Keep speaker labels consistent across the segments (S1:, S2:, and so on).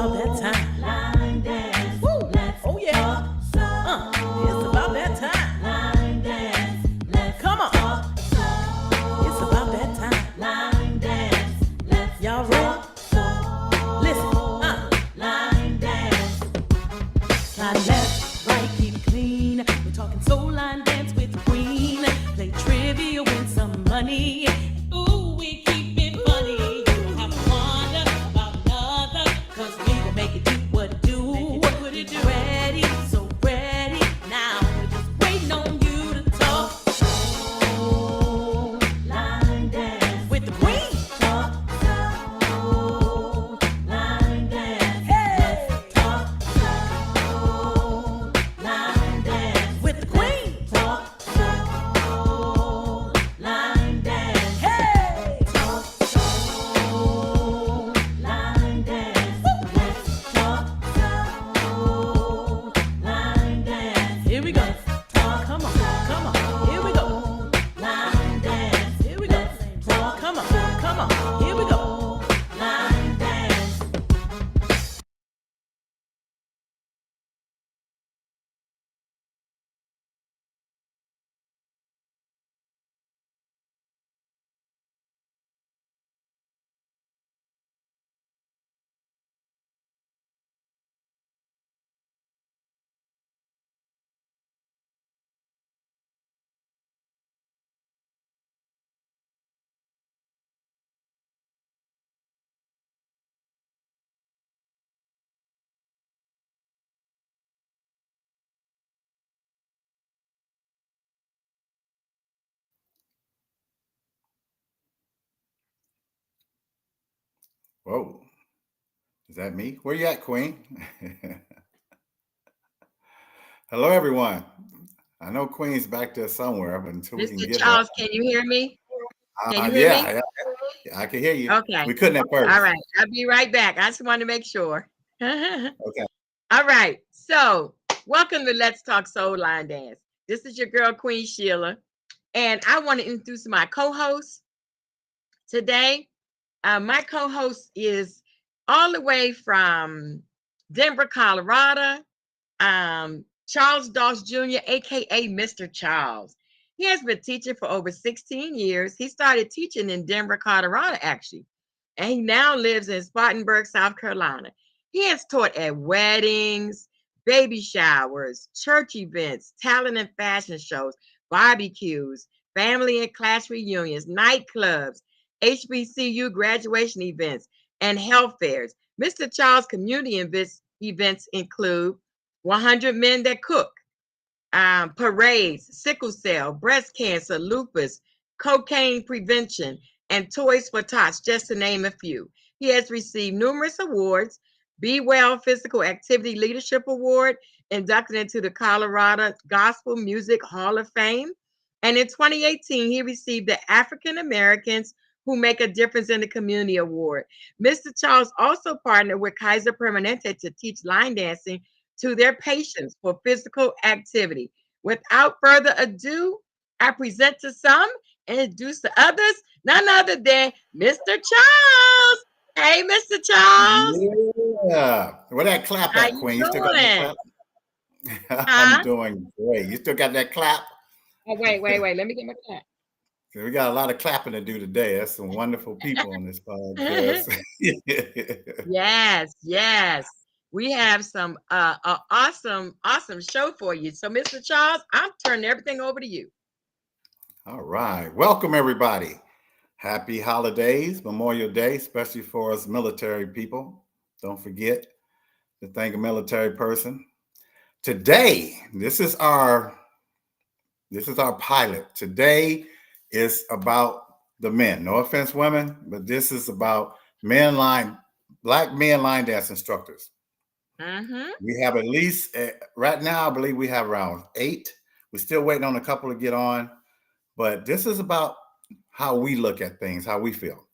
S1: about that time.
S2: Line dance.
S1: Woo!
S2: Let's
S1: Oh yeah.
S2: talk
S1: It's
S2: soul.
S1: about that time.
S2: Line dance. Let's
S1: Come on.
S2: talk soul.
S1: It's about that time.
S2: Line dance. Let's
S1: Y'all ready?
S2: talk soul.
S1: Listen.
S2: Line dance.
S1: Slide left, right, keep it clean. We're talking soul line dance with the queen. Play trivia, win some money. Ooh, we keep it funny. You don't have to wonder about another, 'cause we will make it do what it do. What it do. Ready, so ready. Now we're just waiting on you to talk
S2: Soul. Line dance.
S1: with the queen.
S2: Talk soul. Line dance.
S1: Hey,
S2: Talk soul. Line dance.
S1: with the queen.
S2: Talk soul. Line dance.
S1: Hey,
S2: Talk soul. Line dance. Let's talk soul. Line dance.
S1: here we go.
S2: Talk
S1: Come on, come on. Here we go.
S2: line dance.
S1: Here we go.
S2: Talk
S1: Come on, come on. Here we go.
S2: line dance.
S3: Whoa, is that me? Where you at, Queen? Hello, everyone. I know Queen's back there somewhere, but until we can
S4: Mr.
S3: get her,
S4: Charles, can you hear me? Can you hear me?
S3: yeah, I can hear you.
S4: Okay.
S3: We couldn't at
S4: All
S3: first.
S4: right. I'll be right back. I just wanted to make sure. All
S3: Okay.
S4: right. So, welcome to Let's Talk Soul Line Dance. This is your girl, Queen Sheila. And I want to introduce my co host today. My co host is all the way from Denver, Colorado. Charles Doss Jr., aka Mr. Charles. He has been teaching for over 16 years. He started teaching in Denver, Colorado, actually, and he now lives in Spartanburg, South Carolina. He has taught at weddings, baby showers, church events, talent and fashion shows, barbecues, family and class reunions, nightclubs, HBCU graduation events, and health fairs. Mr. Charles' community events include 100 Men That Cook, parades, sickle cell, breast cancer, lupus, cocaine prevention, and Toys for Tots, just to name a few. He has received numerous awards: Be Well Physical Activity Leadership Award, inducted into the Colorado Gospel Music Hall of Fame. And in 2018, he received the African Americans Who Make a Difference in the Community Award. Mr. Charles also partnered with Kaiser Permanente to teach line dancing to their patients for physical activity. Without further ado, I present to some and introduce to others none other than Mr. Charles. Hey, Mr. Charles.
S3: Yeah. Where that clap
S4: How
S3: at,
S4: you
S3: Queen? You still got
S4: doing?
S3: that clap? I'm
S4: Huh?
S3: doing great. You still got that clap?
S4: Oh, wait. Let me get my clap.
S3: We got a lot of clapping to do today. That's some wonderful people on this podcast.
S4: Yes. We have some awesome show for you. So, Mr. Charles, I'm turning everything over to you.
S3: All right. Welcome, everybody. Happy holidays, Memorial Day, especially for us military people. Don't forget to thank a military person. Today, this is our pilot. Today is about the men. No offense, women, but this is about black men line dance instructors.
S4: Mm-hmm.
S3: We have at least right now, I believe we have around 8. We're still waiting on a couple to get on, but this is about how we look at things, how we feel.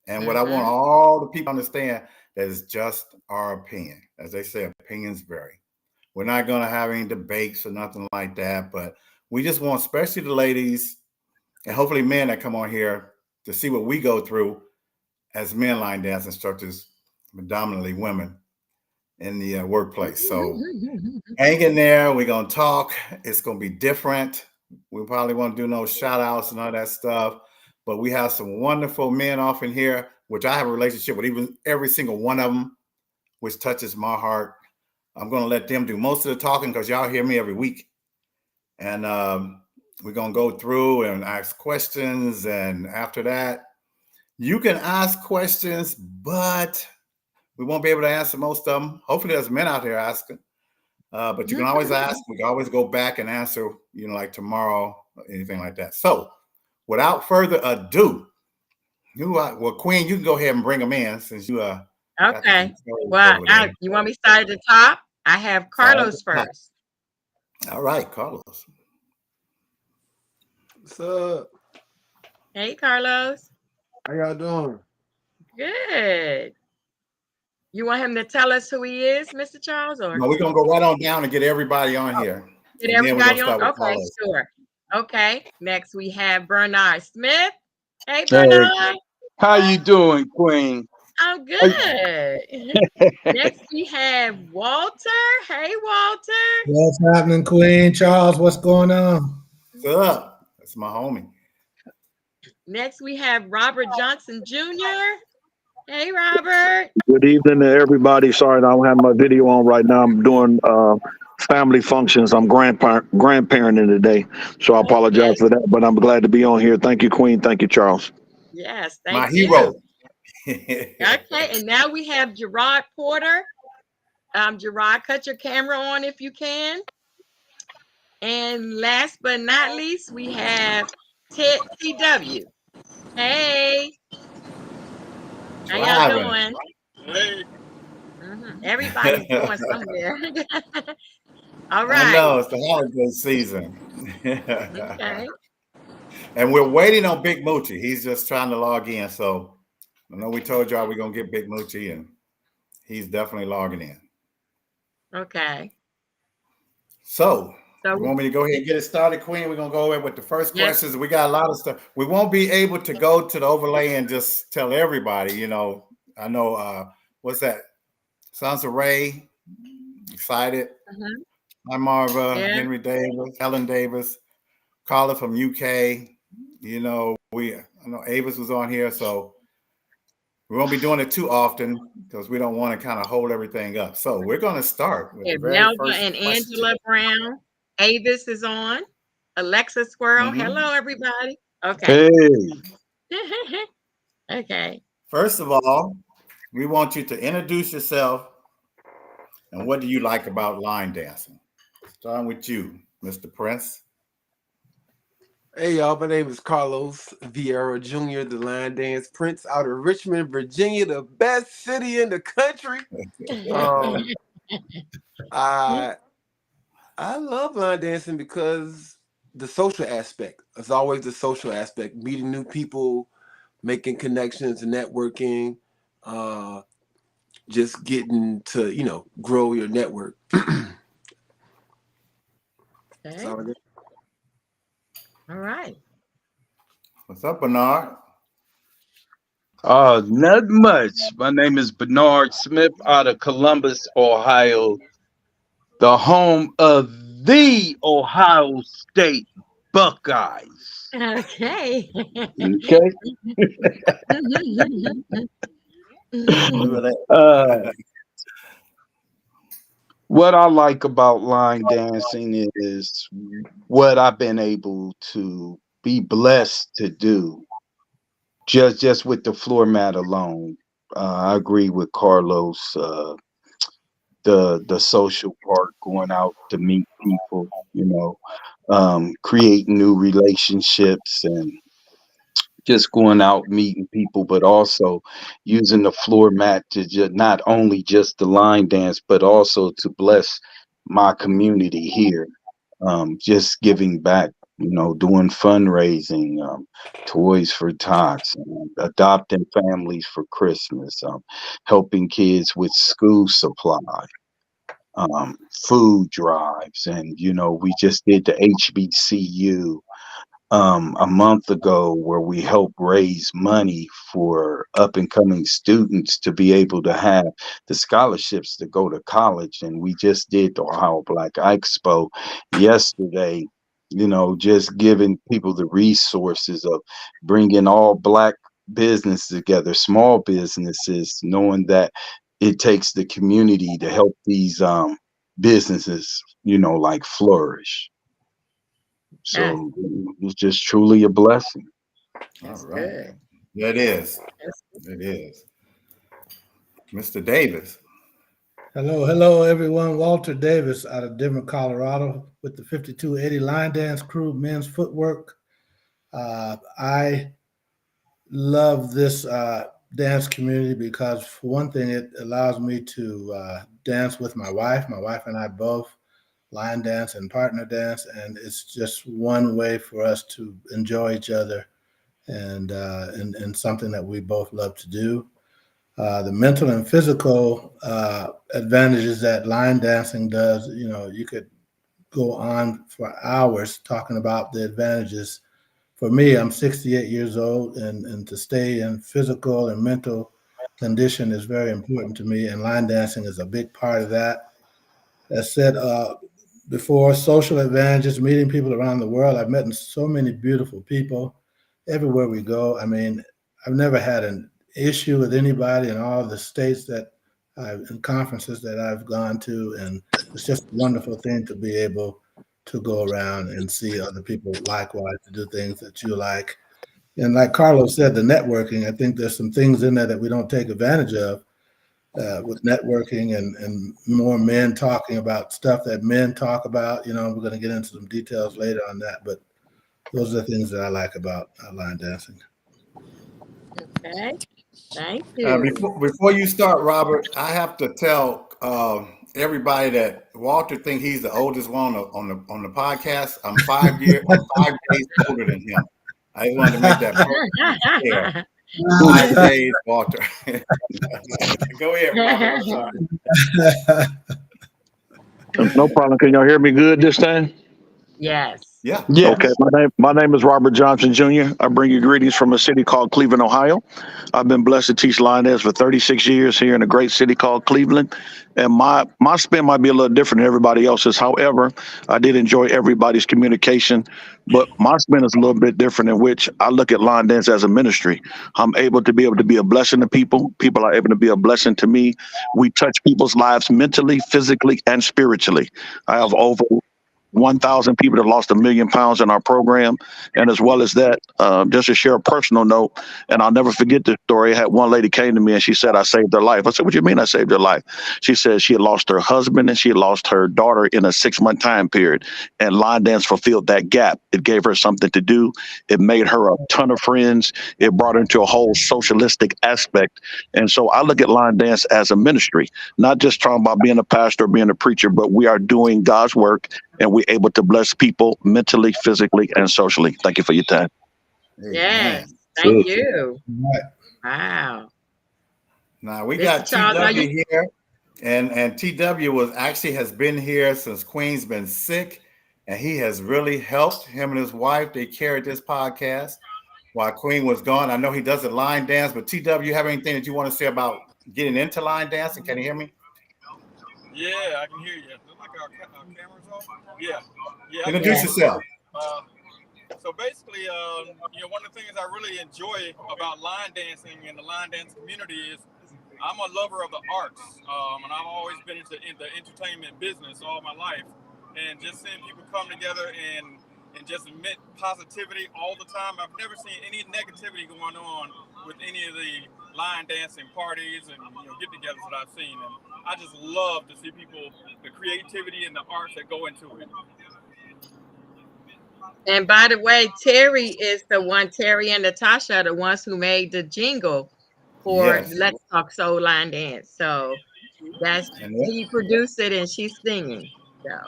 S3: And what I want all the people to understand that is just our opinion. As they say, opinions vary. We're not going to have any debates or nothing like that, but we just want, especially the ladies and hopefully men that come on here, to see what we go through as men line dance instructors, predominantly women, in the workplace. So hang in there. We're gonna talk. It's gonna be different. We probably won't do no shout outs and all that stuff. But we have some wonderful men off in here, which I have a relationship with even every single one of them, which touches my heart. I'm gonna let them do most of the talking because y'all hear me every week. And we're gonna go through and ask questions. And after that, you can ask questions, but we won't be able to answer most of them. Hopefully, there's men out there asking. But you can always ask. We can always go back and answer, like tomorrow, or anything like that. So, without further ado, Queen, you can go ahead and bring them in since you got the
S4: Okay.
S3: controls
S4: Well,
S3: over there.
S4: you want me to start at the top? I have
S3: Start at
S4: Carlos
S3: the top.
S4: first.
S3: All right, Carlos.
S5: What's up?
S4: Hey, Carlos.
S5: How y'all doing?
S4: Good. You want him to tell us who he is, Mr. Charles, or
S3: No, we're gonna go right on down and get everybody on here,
S4: get
S3: and then we're gonna
S4: everybody on?
S3: start with
S4: Okay,
S3: Carlos.
S4: sure. Okay. Next, we have Bernard Smith. Hey,
S6: Hey,
S4: Bernard.
S6: how you doing, Queen?
S4: I'm
S6: How-
S4: good. Next, we have Walter. Hey, Walter.
S7: What's happening, Queen Charles? What's going on?
S3: What's up? That's my homie.
S4: Next, we have Robert Johnson Jr. Hey, Robert.
S8: Good evening to everybody. Sorry, I don't have my video on right now. I'm doing family functions. I'm grandparenting today, so I apologize
S4: Yes.
S8: for that. But I'm glad to be on here. Thank you, Queen. Thank you, Charles.
S4: Yes,
S3: My
S4: thank you.
S3: hero.
S4: Okay, and now we have Gerard Porter. Gerard, cut your camera on if you can. And last but not least, we have Ted CW. Hey, how y'all
S3: Driving.
S4: doing? Everybody's going somewhere. All
S3: I
S4: right.
S3: know it's the holiday season.
S4: Okay.
S3: And we're waiting on Big Moochie. He's just trying to log in. So I know we told y'all we're gonna get Big Moochie, and he's definitely logging in.
S4: Okay.
S3: So
S4: So
S3: you want me to go ahead and get it started, Queen? We're gonna go ahead with the first
S4: Yes.
S3: questions. We got a lot of stuff. We won't be able to go to the overlay and just tell everybody, I know what's that? Sons of Ray, excited.
S4: Mhm.
S3: Hi Marva,
S4: Yeah.
S3: Henry Davis, Helen Davis, Carla from UK. I know Avis was on here, so we won't be doing it too often because we don't want to kind of hold everything up. So we're gonna start with
S4: we
S3: the
S4: have
S3: very
S4: Nelva
S3: first
S4: and
S3: question.
S4: Angela Brown. Avis is on. Alexa Squirrel.
S3: Mhm.
S4: Hello, everybody. Okay.
S6: Hey,
S4: Okay.
S3: First of all, we want you to introduce yourself and what do you like about line dancing? Starting with you, Mr. Prince.
S5: Hey y'all, my name is Carlos Vieira Jr., the line dance prince out of Richmond, Virginia, the best city in the country. Um, I I love line dancing because the social aspect. It's always the social aspect, meeting new people, making connections, networking, just getting to grow your network. That's
S4: Okay.
S5: all I got.
S4: All right.
S3: What's up, Bernard?
S6: not much. My name is Bernard Smith out of Columbus, Ohio, the home of the Ohio State Buckeyes.
S4: Okay.
S6: Okay.
S3: Look at
S6: Uh,
S3: that.
S6: what I like about line dancing is what I've been able to be blessed to do just with the floor mat alone. I agree with Carlos. The social part, going out to meet people, create new relationships and just going out meeting people, but also using the floor mat to not only just the line dance, but also to bless my community here. Just giving back, doing fundraising, toys for tots, adopting families for Christmas, helping kids with school supply, food drives, and we just did the HBCU a month ago where we helped raise money for up and coming students to be able to have the scholarships to go to college. And we just did the Ohio Black Expo yesterday, just giving people the resources of bringing all Black business together, small businesses, knowing that it takes the community to help these businesses, like flourish. So it was just truly a blessing.
S4: That's
S3: All right.
S4: good.
S3: Yeah, it is.
S4: That's
S3: It is. Mr. Davis.
S7: Hello, everyone. Walter Davis out of Denver, Colorado, with the 5280 Line Dance Crew Men's Footwork. I love this dance community because, for one thing, it allows me to dance with my wife. My wife and I both line dance and partner dance, and it's just one way for us to enjoy each other and something that we both love to do. The mental and physical advantages that line dancing does, you could go on for hours talking about the advantages. For me, I'm 68 years old, and to stay in physical and mental condition is very important to me, and line dancing is a big part of that. As said before, social advantages, meeting people around the world. I've met so many beautiful people everywhere we go. I mean, I've never had an issue with anybody in all the states and conferences that I've gone to, and it's just a wonderful thing to be able to go around and see other people likewise to do things that you like. And like Carlos said, the networking, I think there's some things in there that we don't take advantage of with networking and more men talking about stuff that men talk about. We're going to get into some details later on that, but those are the things that I like about line dancing.
S4: okay. Thank you.
S3: Before you start, Robert, I have to tell everybody that Walter thinks he's the oldest one on the podcast. I'm 5 days older than him. I just wanted to make that perfect clear. 5 days, Walter. Go ahead, Robert.
S8: No problem. Can y'all hear me good this time?
S4: Yes.
S3: Yeah.
S6: Yes.
S8: Okay, my name is Robert Johnson Jr. I bring you greetings from a city called Cleveland, Ohio. I've been blessed to teach line dance for 36 years here in a great city called Cleveland. And my spin might be a little different than everybody else's. However, I did enjoy everybody's communication, but my spin is a little bit different, in which I look at line dance as a ministry. I'm able to be a blessing to people. People are able to be a blessing to me. We touch people's lives mentally, physically, and spiritually. I have over 1,000 people that lost 1 million pounds in our program. And as well as that, just to share a personal note, and I'll never forget this story. I had one lady came to me and she said, I saved her life. I said, what do you mean I saved her life? She said she had lost her husband and she had lost her daughter in a 6-month time period. And line dance fulfilled that gap. It gave her something to do. It made her a ton of friends. It brought her into a whole socialistic aspect. And so I look at line dance as a ministry, not just talking about being a pastor or being a preacher, but we are doing God's work. And we're able to bless people mentally, physically, and socially. Thank you for your time.
S4: Yes. Thank you. Wow.
S3: Now we
S4: Mr.
S3: got
S4: Charles, are
S3: TW here, and TW has been here since Queen's been sick, and he has really helped. Him and his wife, they carried this podcast while Queen was gone. I know he doesn't line dance, but TW, you have anything that you want to say about getting into line dancing? Can you hear me?
S9: Yeah, I can hear you. Look like our cameras off. Yeah.
S3: Introduce yourself.
S9: So basically, one of the things I really enjoy about line dancing and the line dance community is I'm a lover of the arts, and I've always been in the entertainment business all my life, and just seeing people come together and just emit positivity all the time. I've never seen any negativity going on with any of the line dancing parties and get-togethers that I've seen, and I just love to see people, the creativity and the arts that go into it.
S4: And by the way, Terry and Natasha are the ones who made the jingle for Let's Talk Soul Line Dance. So she produced it and she's singing. So.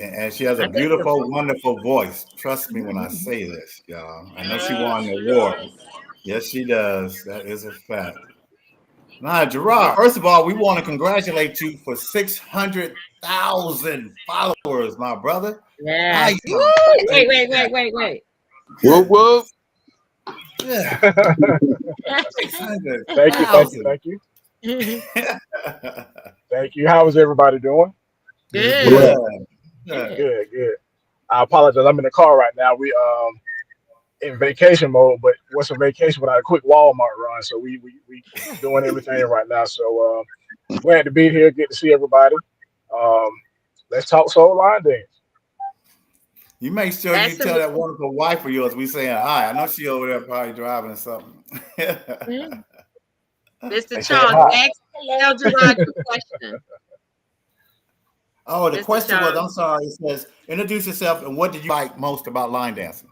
S3: And she has a beautiful, wonderful voice. Trust me when I say this, y'all. I know she won an award. Yes, she does. That is a fact. Now, Gerard, first of all, we want to congratulate you for 600,000 followers, my brother.
S4: Yeah.
S3: Nice.
S4: Wait.
S6: Whoop whoop.
S7: Yeah.
S10: Thank you, thank you, thank you, thank you. How is everybody doing?
S4: Good.
S6: Bless.
S3: Yeah.
S10: Good, good. I apologize. I'm in the car right now. We in vacation mode, but what's a vacation without a quick Walmart run? So we doing everything right now. So glad to be here. Good to see everybody. Um, let's talk soul line dance.
S3: You make sure you
S4: That's
S3: tell
S4: a
S3: that wonderful wife of yours we saying hi. I know she over there probably driving or something.
S4: Mr.
S10: They said
S4: Charles,
S10: hi.
S4: ask El Gerard your question.
S3: Oh, the
S4: Mr.
S3: question was, I'm
S4: Charles.
S3: sorry, it says, introduce yourself and what did you like most about line dancing?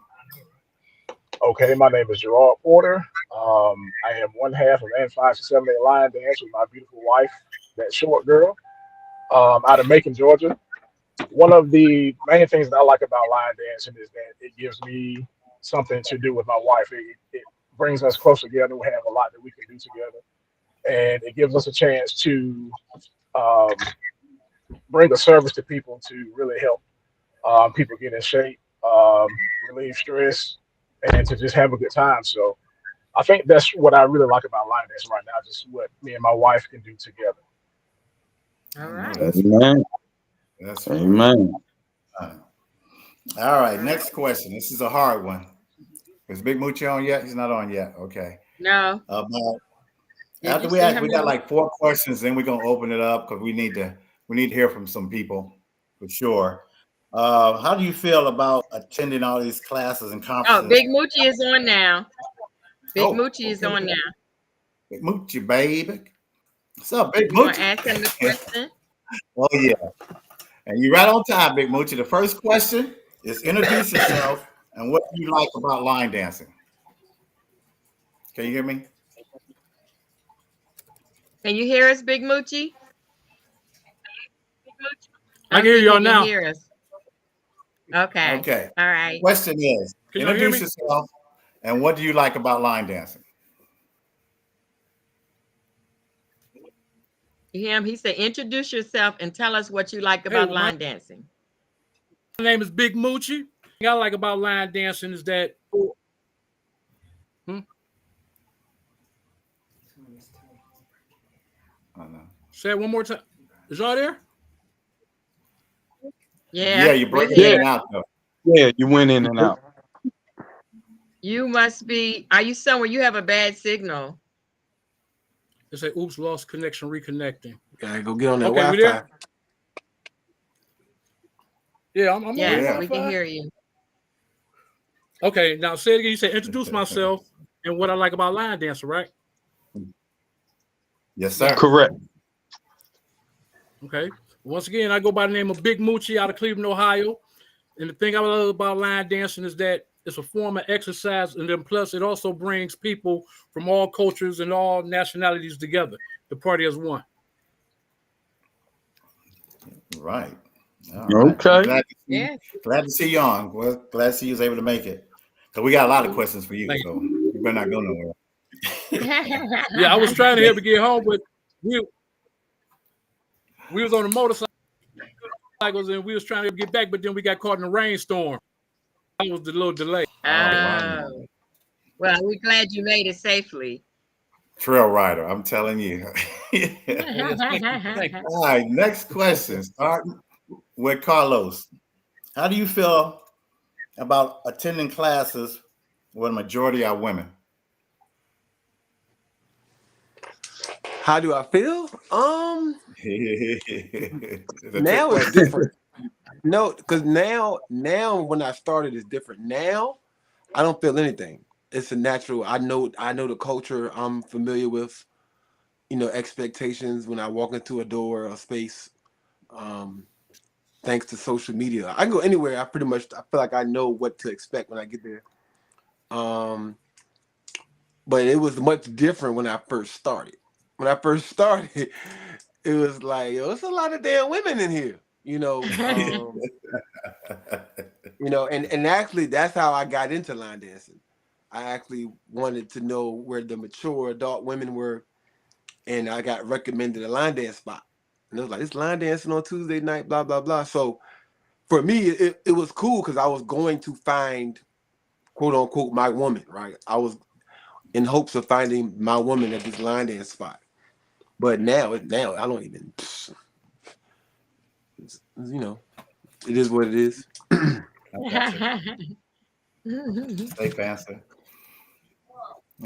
S10: Okay, my name is Gerard Porter. I am one half of N578 Line Dance with my beautiful wife, that short girl, out of Macon, Georgia. One of the main things that I like about line dancing is that it gives me something to do with my wife. It brings us close together. We have a lot that we can do together, and it gives us a chance to um, bring a service to people to really help people get in shape, relieve stress, and to just have a good time. So I think that's what I really like about line dancing right now, just what me and my wife can do together.
S4: All
S3: I know
S4: right.
S3: that's
S6: Amen.
S3: that's right.
S6: Amen.
S3: All right, next question. This is a hard one. Is Big Moochie on yet? He's not on yet. Okay.
S4: No.
S3: But
S4: Did
S3: after
S4: you
S3: we
S4: see
S3: ask,
S4: how
S3: we got
S4: many?
S3: like 4 questions, then we're gonna open it up because we need to hear from some people for sure. How do you feel about attending all these classes and
S4: Oh,
S3: conferences?
S4: Big Moochie is on now. Big
S3: Oh,
S4: Moochie is
S3: okay.
S4: on now.
S3: Big Moochie, baby. What's up, Big
S4: You want to
S3: Moochie?
S4: ask him the question?
S3: Oh yeah, and you're right on time, Big Moochie. The first question is introduce yourself and what do you like about line dancing. Can you hear me?
S4: Can you hear us, Big Moochie?
S11: I can hear
S4: think
S11: y'all
S4: he can
S11: now.
S4: hear us. Okay.
S3: Okay.
S4: All right.
S3: Question is
S11: Can y'all hear
S3: introduce
S11: me?
S3: yourself and what do you like about line dancing?
S4: You hear him? He said, introduce yourself and tell us what you like about
S11: my
S4: line dancing.
S11: name is Big Moochie. What I like about line dancing is that. Say it one more time. Is y'all there?
S4: Yeah,
S3: you
S4: we're
S3: break in
S4: here.
S3: and out though.
S6: Yeah, you went in and out.
S4: You must be, are you somewhere you have a bad signal?
S11: They say, oops, lost connection, reconnecting.
S5: Gotta go get on that
S11: Okay, we
S5: Wi-Fi.
S11: there? Yeah, I'm on the
S4: Yes,
S3: Yeah.
S4: we can
S11: Wi-Fi.
S4: hear you.
S11: Okay, now say it again. You say introduce myself and what I like about line dancing, right?
S3: Yes, sir.
S6: Correct.
S11: Okay. Once again, I go by the name of Big Moochie out of Cleveland, Ohio. And the thing I love about line dancing is that it's a form of exercise, and then plus it also brings people from all cultures and all nationalities together. The party as one.
S3: Right. All right.
S6: Okay.
S4: Yes.
S3: Glad to see you on. Well, glad to see you was able to make it. So we got a lot of questions for you.
S11: Thank
S3: So you better not go nowhere.
S11: Yeah, I was trying to help you get home, but we was on the motorcycles and we was trying to get back, but then we got caught in a rainstorm. That was the little delay.
S3: Wow.
S4: Well, we're glad you made it safely.
S3: Trail rider, I'm telling you.
S11: Thank you.
S3: All right, next question. Starting with Carlos. How do you feel about attending classes where the majority are women?
S5: How do I feel?
S3: It's a
S5: Now
S3: trick
S5: it's
S3: question.
S5: different. No, because now when I started, it's different. Now I don't feel anything. It's a natural. I know the culture. I'm familiar with, expectations when I walk into a door or a space. Thanks to social media, I can go anywhere. I feel like I know what to expect when I get there. But it was much different when I first started. When I first started, it was like, yo, it's a lot of damn women in here, and actually that's how I got into line dancing. I actually wanted to know where the mature adult women were, and I got recommended a line dance spot. And it was like, it's line dancing on Tuesday night, blah, blah, blah. So for me, it was cool because I was going to find, quote unquote my woman, right? I was in hopes of finding my woman at this line dance spot. But now I don't even, you know, it is what it is.
S3: Safe answer.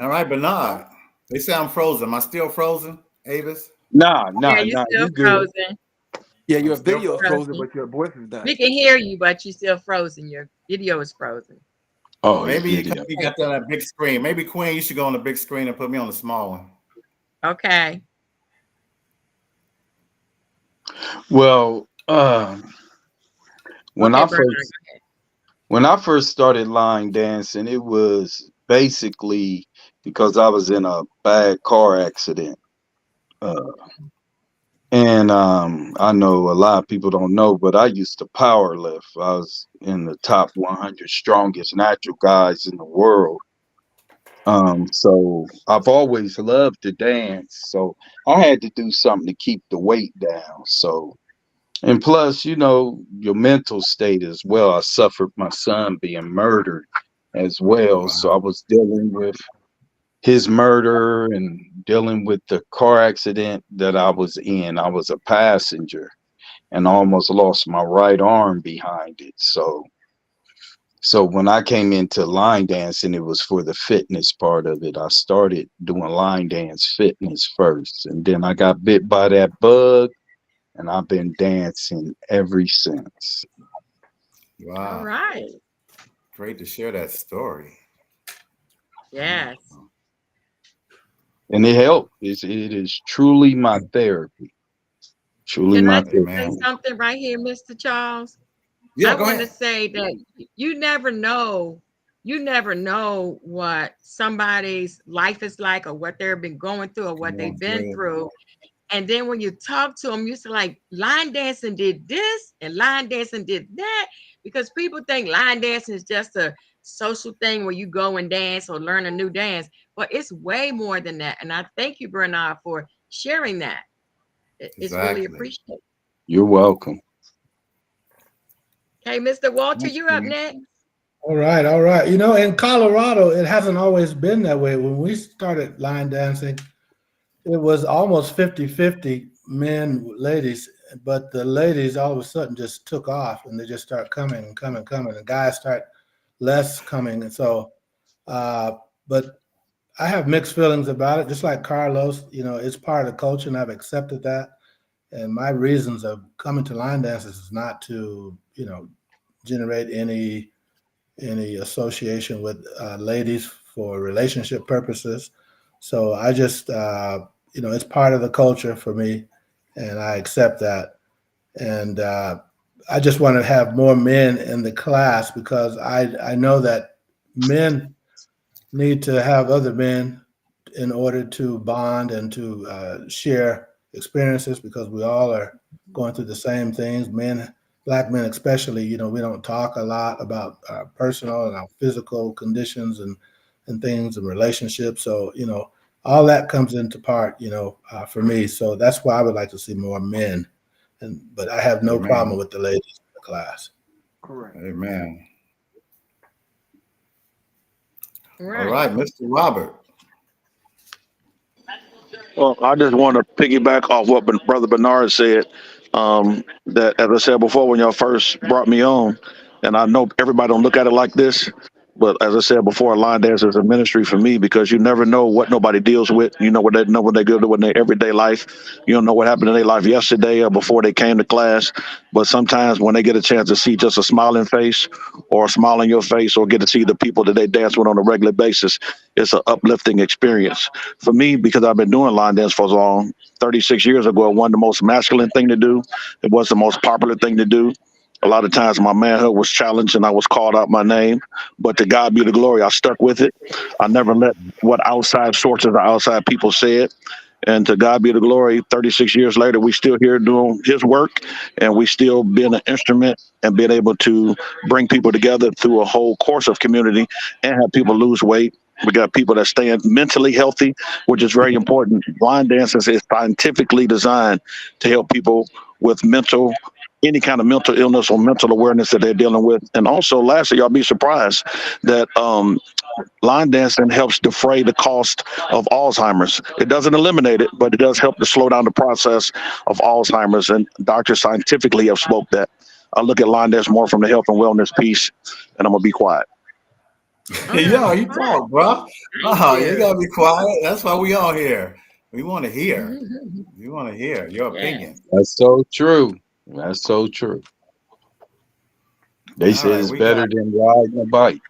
S3: All right, Bernard. They say I'm frozen. Am I still frozen, Avis?
S6: Nah,
S4: Yeah, you still
S6: you good.
S4: frozen.
S5: Yeah, your
S3: I'm still
S5: video is
S4: frozen.
S5: frozen, but your voice is not.
S4: We can hear you, but you still frozen. Your video is frozen.
S6: Oh,
S3: Maybe you
S6: video.
S3: got that on a big screen. Maybe Queen, you should go on the big screen and put me on the small one.
S4: Okay.
S6: Well, when
S4: Okay,
S6: I
S4: Bernard,
S6: first
S4: go ahead.
S6: when I first started line dancing, it was basically because I was in a bad car accident. And I know a lot of people don't know, but I used to power lift. I was in the top 100 strongest natural guys in the world. So I've always loved to dance. So I had to do something to keep the weight down. So, and plus, you know, your mental state as well. I suffered my son being murdered as well. So I was dealing with his murder and dealing with the car accident that I was in. I was a passenger and almost lost my right arm behind it. So when I came into line dancing, it was for the fitness part of it. I started doing line dance fitness first, and then I got bit by that bug, and I've been dancing ever since.
S3: Wow.
S4: All right.
S3: Great to share that story.
S4: Yes.
S6: And it helped. It is truly my therapy. Truly
S4: Can
S6: my
S4: I just say
S6: therapy.
S4: something right here, Mr. Charles?
S3: Yeah,
S4: I
S3: go
S4: want to
S3: ahead.
S4: say that you never know what somebody's life is like or what they've been going through or what
S3: Come
S4: they've
S3: on,
S4: been
S3: Jay.
S4: through. And then when you talk to them, you say like line dancing did this and line dancing did that, because people think line dancing is just a social thing where you go and dance or learn a new dance, but it's way more than that. And I thank you, Bernard, for sharing that. It's really
S3: Exactly.
S4: appreciated.
S6: You're welcome.
S4: Okay, Mr. Walter,
S3: Thanks,
S4: you're up
S3: Queen.
S4: next.
S7: All right, all right. You know, in Colorado, it hasn't always been that way. When we started line dancing, it was almost 50-50 men, ladies, but the ladies all of a sudden just took off and they just start coming and coming, coming. The guys start less coming. And so, but I have mixed feelings about it, just like Carlos. You know, it's part of the culture and I've accepted that. And my reasons of coming to line dances is not to, you know, generate any association with ladies for relationship purposes. So I just, you know, it's part of the culture for me, and I accept that. And I just want to have more men in the class because I know that men need to have other men in order to bond and to share experiences, because we all are going through the same things. Men, Black men especially, you know, we don't talk a lot about our personal and our physical conditions and things and relationships. So, you know, all that comes into part, you know, for me. So that's why I would like to see more men. But I have no
S3: Amen.
S7: problem with the ladies in the class.
S5: Correct.
S3: Amen. All
S4: Right.
S3: right, Mr. Robert.
S8: Well, I just want to piggyback off what Brother Bernard said. That, as I said before, when y'all first brought me on, and I know everybody don't look at it like this, but as I said before, line dance is a ministry for me because you never know what nobody deals with. You know what they know, what they go to in their everyday life. You don't know what happened in their life yesterday or before they came to class. But sometimes when they get a chance to see just a smiling face or a smile on your face, or get to see the people that they dance with on a regular basis, it's an uplifting experience for me, because I've been doing line dance for so long. 36 years ago, it wasn't the most masculine thing to do. It was the most popular thing to do. A lot of times my manhood was challenged and I was called out my name, but to God be the glory, I stuck with it. I never let what outside sources or outside people said. And to God be the glory, 36 years later, we still here doing his work, and we still being an instrument and being able to bring people together through a whole course of community and have people lose weight. We got people that stay mentally healthy, which is very important. Line dancing is scientifically designed to help people with mental any kind of mental illness or mental awareness that they're dealing with. And also, lastly, y'all be surprised that line dancing helps defray the cost of Alzheimer's. It doesn't eliminate it, but it does help to slow down the process of Alzheimer's. And doctors scientifically have spoke that. I look at line dance more from the health and wellness piece, and I'm gonna be quiet.
S3: Yo, you talk, bro. Oh, you
S4: you.
S3: gotta be quiet. That's why we all here. We want to hear. We want to hear your
S4: Yeah.
S3: opinion.
S6: That's so true. That's so true. They
S3: All
S6: said
S3: right,
S6: it's
S3: we
S6: better
S3: got.
S6: than riding a bike.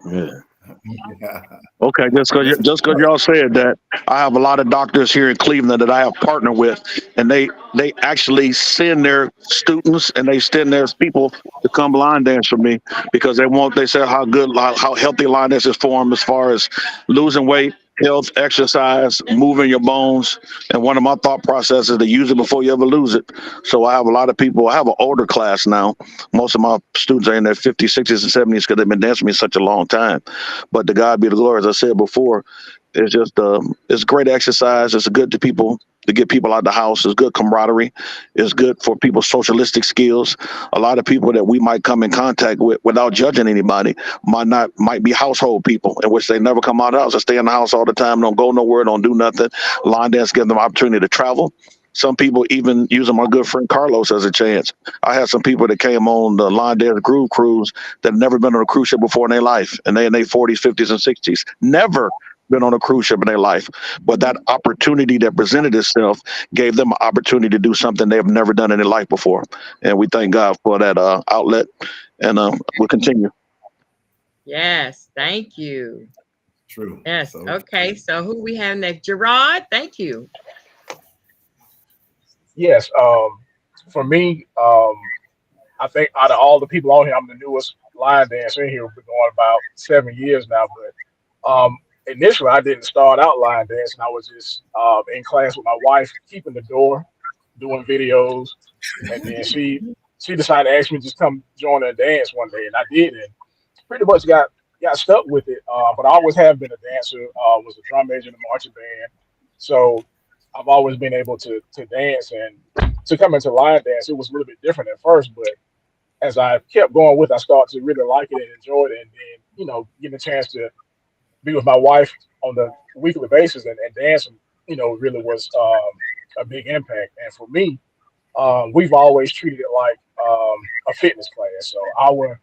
S6: Yeah.
S3: Yeah.
S8: Okay, just because y'all said that, I have a lot of doctors here in Cleveland that I have partnered with, and they actually send their students and they send their people to come line dance for me because they say how good, how healthy line dance is for them as far as losing weight, health, exercise, moving your bones. And one of my thought processes is to use it before you ever lose it. So I have a lot of people. I have an older class now. Most of my students are in their 50s, 60s, and 70s because they've been dancing with me such a long time. But to God be the glory, as I said before, it's just it's great exercise. It's good to people to get people out the house. It's good camaraderie. It's good for people's socialistic skills. A lot of people that we might come in contact with without judging anybody might be household people in which they never come out of the house. They stay in the house all the time, don't go nowhere, don't do nothing. Line dance gives them opportunity to travel. Some people even using my good friend Carlos as a chance. I had some people that came on the line dance groove cruise that had never been on a cruise ship before in their life, and they in their 40s, 50s, and 60s. Never been on a cruise ship in their life. But that opportunity that presented itself gave them an opportunity to do something they have never done in their life before. And we thank God for that outlet. And we'll continue.
S4: Yes, thank you.
S3: True.
S4: Yes.
S3: So
S4: Okay. So who we have next? Gerard, thank you.
S10: Yes. For me, I think out of all the people on here, I'm the newest line dancer in here. We've been going about 7 years now. But initially, I didn't start out line dancing. I was just in class with my wife, keeping the door, doing videos, and then she decided to ask me to just come join her and dance one day, and I did, and pretty much got stuck with it. But I always have been a dancer. Was a drum major in the marching band, so I've always been able to dance. And to come into line dance, it was a little bit different at first, but as I kept going with, I started to really like it and enjoy it, and then getting a chance to be with my wife on the weekly basis and dancing, really was a big impact. And for me, we've always treated it like a fitness class. So our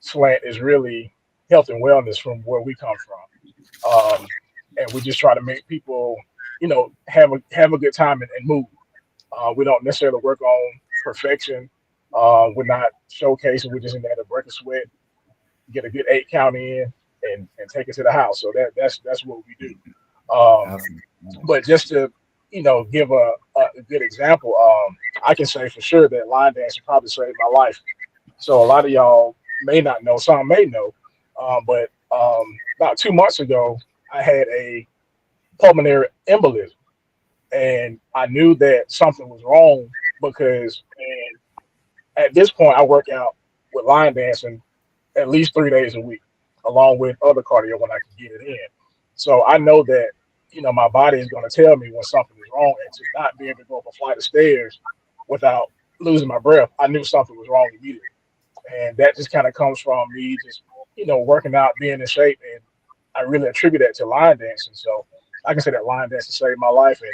S10: slant is really health and wellness from where we come from, and we just try to make people, have a good time and move. We don't necessarily work on perfection. We're not showcasing. We're just in there to break a sweat, get a good 8 count in, and take it to the house. So that's what we do. But just to give a good example, I can say for sure that line dancing probably saved my life. So a lot of y'all may not know, some may know, but about 2 months ago, I had a pulmonary embolism, and I knew that something was wrong because at this point I work out with line dancing at least 3 days a week, along with other cardio when I can get it in. So I know that my body is going to tell me when something is wrong, and to not be able to go up a flight of stairs without losing my breath, I knew something was wrong immediately. And that just kind of comes from me just working out, being in shape, and I really attribute that to line dancing. So I can say that line dancing saved my life, and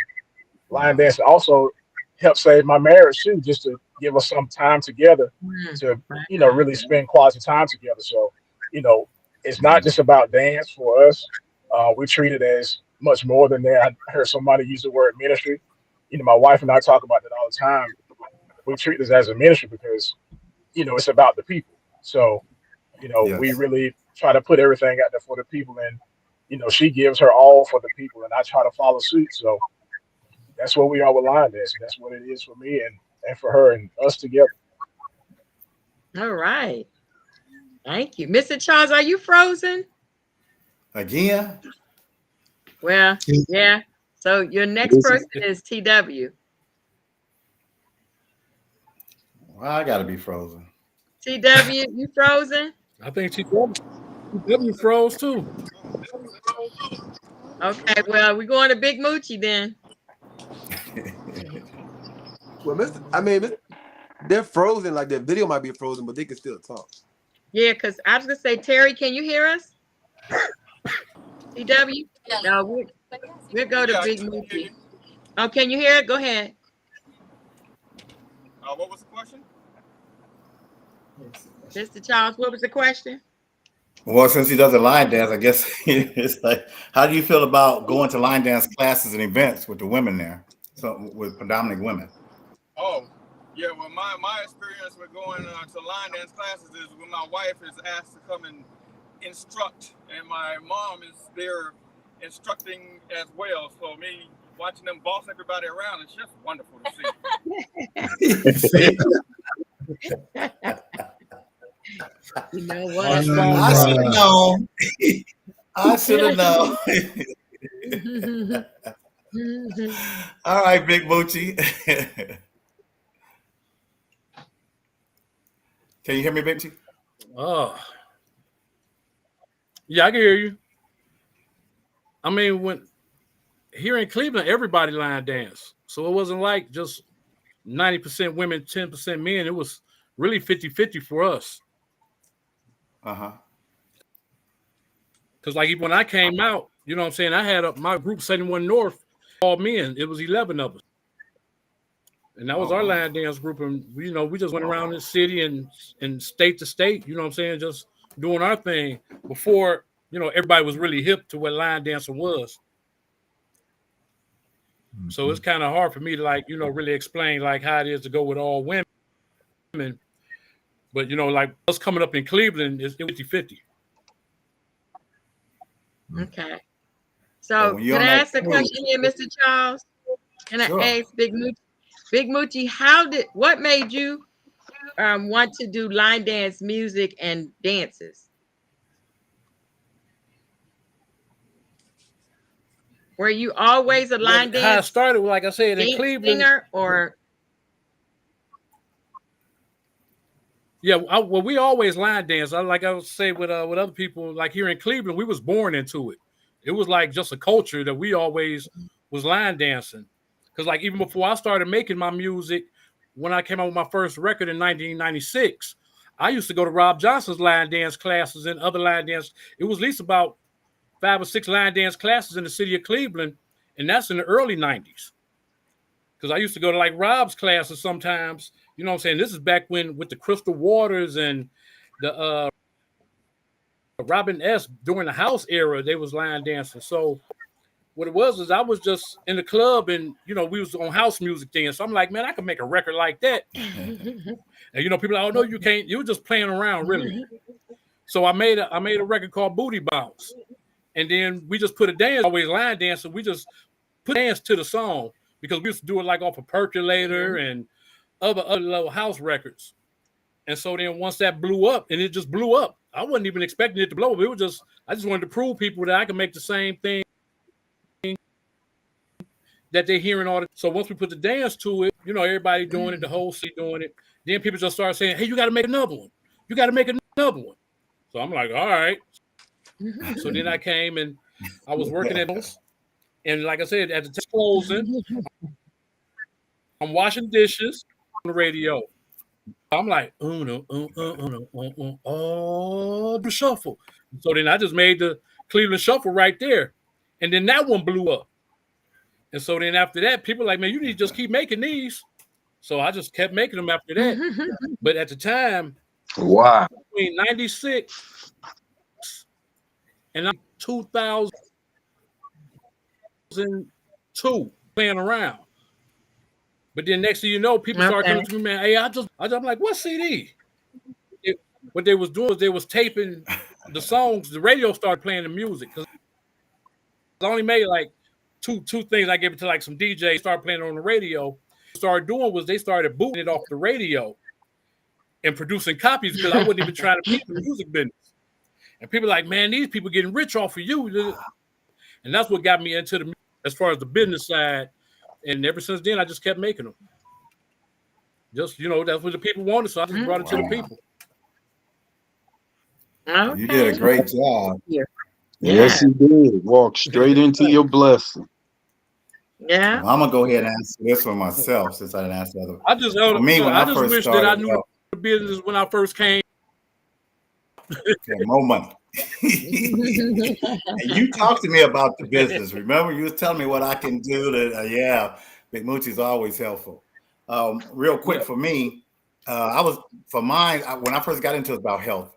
S10: line dancing also helped save my marriage too, just to give us some time together to really spend quality time together. So it's not just about dance for us. We treat it as much more than that. I heard somebody use the word ministry. My wife and I talk about that all the time. We treat this as a ministry because it's about the people. So we really try to put everything out there for the people, and she gives her all for the people, and I try to follow suit. So that's what we are with line dancing. That's what it is for me and for her and us together.
S4: All right. Thank you. Mr. Charles, are you frozen?
S3: Again?
S4: Well, yeah. So your next person is TW.
S3: Well, I gotta be frozen.
S4: TW, you frozen?
S11: I think TW froze too.
S4: Okay, well, we're going to Big Moochie then.
S5: Well, They're frozen. Like their video might be frozen, but they can still talk.
S4: Yeah, because I was gonna say, Terry, can you hear us? CW? No, we'll go to
S9: Yeah, I
S4: Big
S9: can hear
S4: Moochie.
S9: you.
S4: Oh, can you hear it? Go ahead.
S9: What was the question?
S4: Mr. Charles, what was the question?
S3: Well, since he does a line dance, I guess it's like, how do you feel about going to line dance classes and events with the women there? So with predominantly women.
S9: Oh, yeah. Well, my experience with going to line dance classes is when my wife is asked to come and instruct, and my mom is there instructing as well. So me watching them boss everybody around, it's just wonderful to see.
S4: You know
S11: Oh,
S4: what?
S11: that's fine.
S3: I should have known. I should have known. All right, Big Moochie. Can you hear me, Big Moochie?
S11: Oh, yeah, I can hear you. I mean, when here in Cleveland, everybody line dance. So it wasn't like just 90% women, 10% men. It was really 50-50 for us.
S3: Uh-huh.
S11: Because like when I came out, you know what I'm saying, I had my group 71 North, all men. It was 11 of us. And that was our line dance group. And, you know, we just went around the city and state to state, you know what I'm saying, just doing our thing before, you know, everybody was really hip to what line dancing was. So it's kind of hard for me to, like, you know, really explain like how it is to go with all women. But, you know, like us coming up in Cleveland is 50-50.
S4: Okay. So can I ask a question here, Mr. Charles? Can I ask Big Moochie? Big Moochie, what made you want to do line dance music and dances? Were you always a line dance?
S11: How I started, like I said, in Cleveland.
S4: Singer or?
S11: Yeah, well, we always line dance. Like I would say with other people, like here in Cleveland, we was born into it. It was like just a culture that we always was line dancing. Because like even before I started making my music, when I came out with my first record in 1996, I used to go to Rob Johnson's line dance classes and other line dance. It was at least about 5 or 6 line dance classes in the city of Cleveland, and that's in the early 90s. Because I used to go to like Rob's classes sometimes. You know what I'm saying? This is back when with the Crystal Waters and the Robin S. during the house era, they was line dancing. So what it was is I was just in the club and, you know, we was on house music then. So I'm like, man, I can make a record like that. And, you know, people are like, oh, no, you can't. You were just playing around, really. So I made a record called Booty Bounce. And then we just put a dance, always line dancing. We just put dance to the song because we used to do it like off a Percolator and other little house records. And so then once that blew up, and it just blew up, I wasn't even expecting it to blow up. It was just, I just wanted to prove people that I can make the same thing that they're hearing all the. So once we put the dance to it, you know, everybody doing it, the whole city doing it. Then people just started saying, hey, you got to make another one. You got to make another one. So I'm like, all right. So then I came and I was working at those. And like I said, at the time closing, I'm washing dishes on the radio. I'm like, the shuffle. So then I just made the Cleveland Shuffle right there. And then that one blew up. And so then after that, people were like, man, you need to just keep making these. So I just kept making them after that. But at the time,
S6: wow,
S11: between 96 and 2002, playing around. But then next thing you know, people start coming to me, man, hey, I'm like, what CD? What they was doing was they was taping the songs. The radio started playing the music. Because I only made like two things. I gave it to like some DJs, started playing it on the radio. What they started doing was they started booting it off the radio and producing copies because I wasn't even trying to beat the music business. And people like, man, these people getting rich off of you. And that's what got me into the, as far as the business side. And ever since then, I just kept making them. Just, you know, that's what the people wanted, so I just brought it to the people.
S4: Okay.
S3: You did a great job.
S6: Yes, you did. Walk straight into your blessing.
S4: Yeah.
S3: Well, I'm gonna go ahead and answer this one myself since I didn't answer the other.
S11: I just
S3: For me, when I
S11: I just
S3: first
S11: wish that I
S3: started,
S11: knew the business when I first came.
S3: yeah, more money. And you talked to me about the business. Remember, you was telling me what I can do to. Yeah, Big Moochie's always helpful. Real quick
S11: Yeah.
S3: for me, when I first got into it, about health,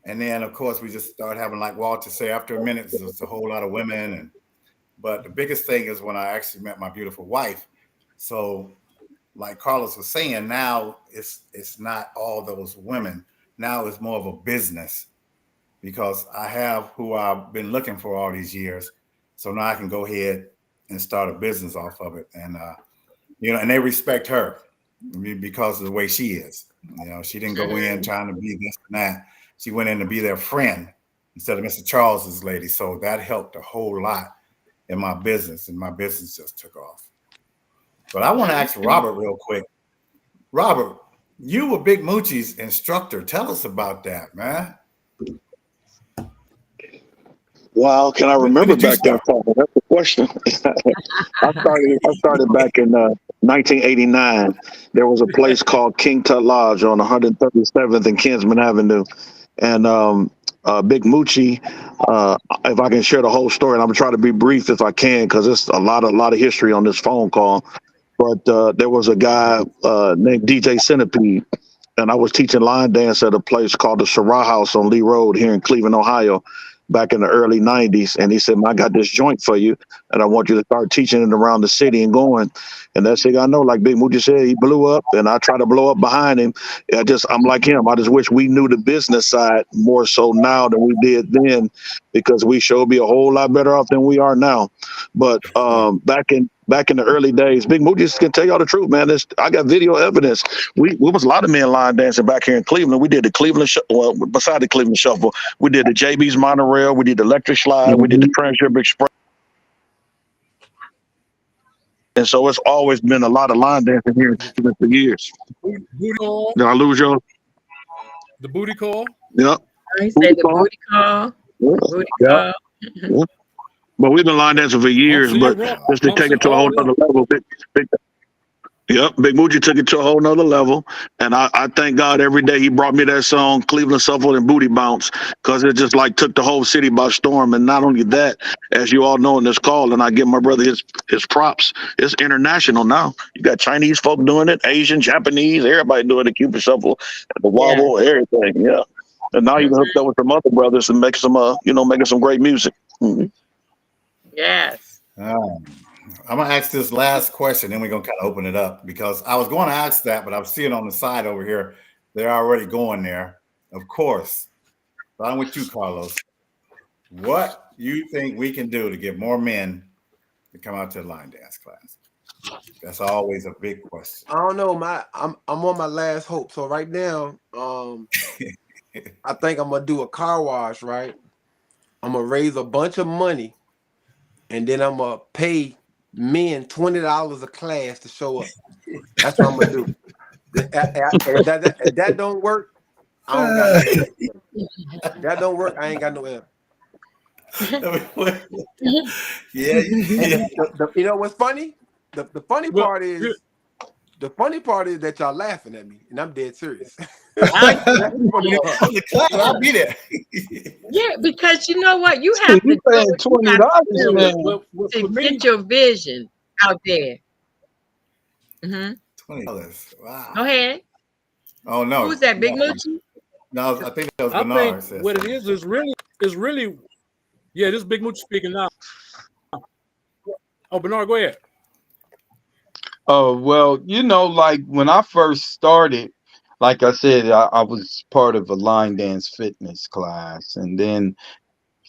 S3: and then of course we just started having, like Walter say, after a minute, there's a whole lot of women, but the biggest thing is when I actually met my beautiful wife. So, like Carlos was saying, now it's not all those women. Now it's more of a business because I have who I've been looking for all these years. So now I can go ahead and start a business off of it. And, and they respect her because of the way she is. She didn't go in trying to be this and that. She went in to be their friend instead of Mr. Charles's lady. So that helped a whole lot in my business, and my business just took off. But I want to ask Robert real quick. Robert, you were Big Moochie's instructor. Tell us about that, man.
S8: Wow, can I remember back then? That's the question. I started back in 1989. There was a place called King Tut Lodge on 137th and Kinsman Avenue, and Big Moochie. If I can share the whole story, and I'm gonna try to be brief if I can, because it's a lot of history on this phone call. But there was a guy named DJ Centipede, and I was teaching line dance at a place called the Syrah House on Lee Road here in Cleveland, Ohio, back in the early 90s. And he said, I got this joint for you, and I want you to start teaching it around the city and going. And that's thing I know, like Big Moochie said, he blew up, and I try to blow up behind him. I'm like him. I just wish we knew the business side more so now than we did then, because we sure be a whole lot better off than we are now. But back in the early days, Big Moochie can tell y'all the truth, man. I got video evidence. We was a lot of men line dancing back here in Cleveland. We did the Cleveland, beside the Cleveland Shuffle, we did the JB's Monorail, we did the Electric Slide, we did the Transship Express. And so it's always been a lot of line dancing here in Cleveland for years.
S11: Booty call.
S8: Did I lose y'all?
S11: The booty call.
S8: Yep.
S4: He said the booty call. Booty call.
S8: Yeah. But we've been line dancing for years, but just to take it to a whole other level. Big Moochie took it to a whole nother level. And I thank God every day he brought me that song, Cleveland Shuffle and Booty Bounce, because it just like took the whole city by storm. And not only that, as you all know in this call, and I give my brother his props, it's international now. You got Chinese folk doing it, Asian, Japanese, everybody doing the Cupid Shuffle, the wobble, everything. Yeah. And now you can hook up with some other brothers and make some, making some great music. Mm-hmm.
S4: Yes.
S3: I'm gonna ask this last question, then we're gonna kind of open it up, because I was going to ask that, but I'm seeing on the side over here they're already going there. Of course, but I'm with you, Carlos. What you think we can do to get more men to come out to the line dance class? That's always a big question.
S5: I don't know. I'm on my last hope. So right now, I think I'm gonna do a car wash. Right, I'm gonna raise a bunch of money, and then I'm gonna pay men $20 a class to show up. That's what I'm gonna do. If that don't work, I don't got no if that don't work, I ain't got no help.
S3: Yeah.
S5: You know what's funny? The funny part is that y'all laughing at me, and I'm dead serious.
S3: I'll be there.
S4: Yeah, because you know what, you have to
S6: paying $20
S4: to get your vision out there. Mm-hmm.
S3: $20. Wow.
S4: Go ahead.
S3: Oh no.
S4: Who's that, Big Moochie?
S3: No, I think that was
S11: I
S3: Bernard.
S11: think what it is really. Yeah, this is Big Moochie speaking now. Oh, Bernard, go ahead.
S6: Oh, well, like when I first started, like I said, I was part of a line dance fitness class. And then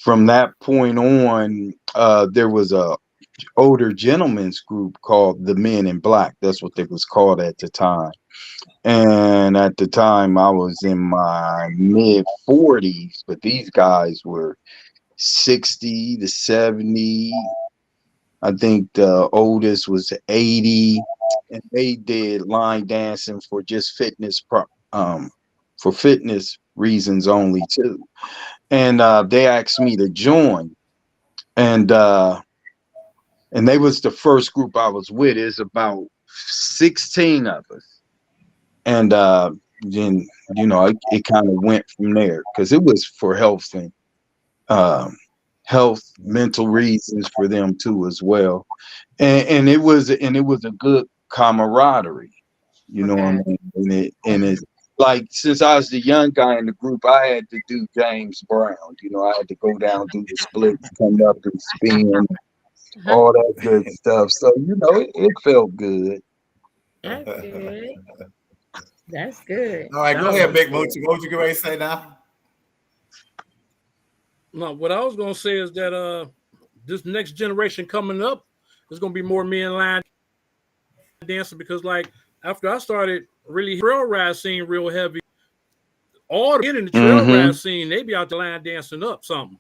S6: from that point on, there was a older gentlemen's group called the Men in Black. That's what they was called at the time. And at the time, I was in my mid 40s, but these guys were 60 to 70. I think the oldest was 80, and they did line dancing for just fitness, for fitness reasons only too. And they asked me to join, and and they was the first group I was with. It's about 16 of us, and then it kind of went from there because it was for health and mental reasons for them too as well, and it was a good camaraderie, you know what I mean? And it's like, since I was the young guy in the group, I had to do James Brown. I had to go down, do the splits, come up and spin, all that good stuff. So it felt good.
S4: That's good. That's good.
S3: All right, go ahead, Big Moochie. What would you get ready to say now?
S11: No, what I was gonna say is that this next generation coming up is gonna be more me and line dancing, because like after I started really trail ride scene real heavy, all the men in the trail ride scene, they be out the line dancing up something.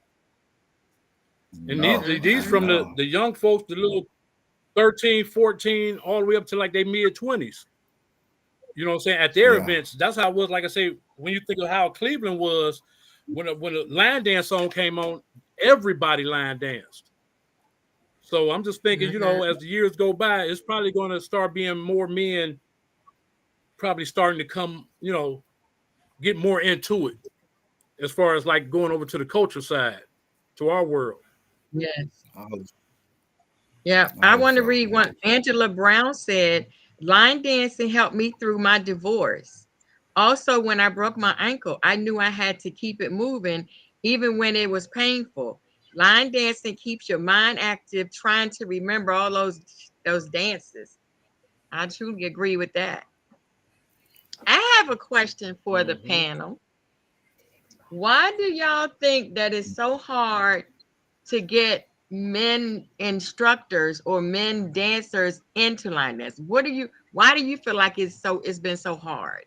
S11: And these from the young folks, the little 13, 14, all the way up to like they mid-20s. You know what I'm saying? At their events, that's how it was. Like I say, when you think of how Cleveland was, when the line dance song came on, everybody line danced. So I'm just thinking, as the years go by, it's probably going to start being more men probably starting to come, get more into it as far as like going over to the culture side, to our world.
S4: Yes. Yeah, I want to read what Angela Brown said. Line dancing helped me through my divorce. Also, when I broke my ankle, I knew I had to keep it moving, even when it was painful. Line dancing keeps your mind active, trying to remember all those dances. I truly agree with that. I have a question for the panel. Why do y'all think that it's so hard to get men instructors or men dancers into line dance? Why do you feel like it's been so hard?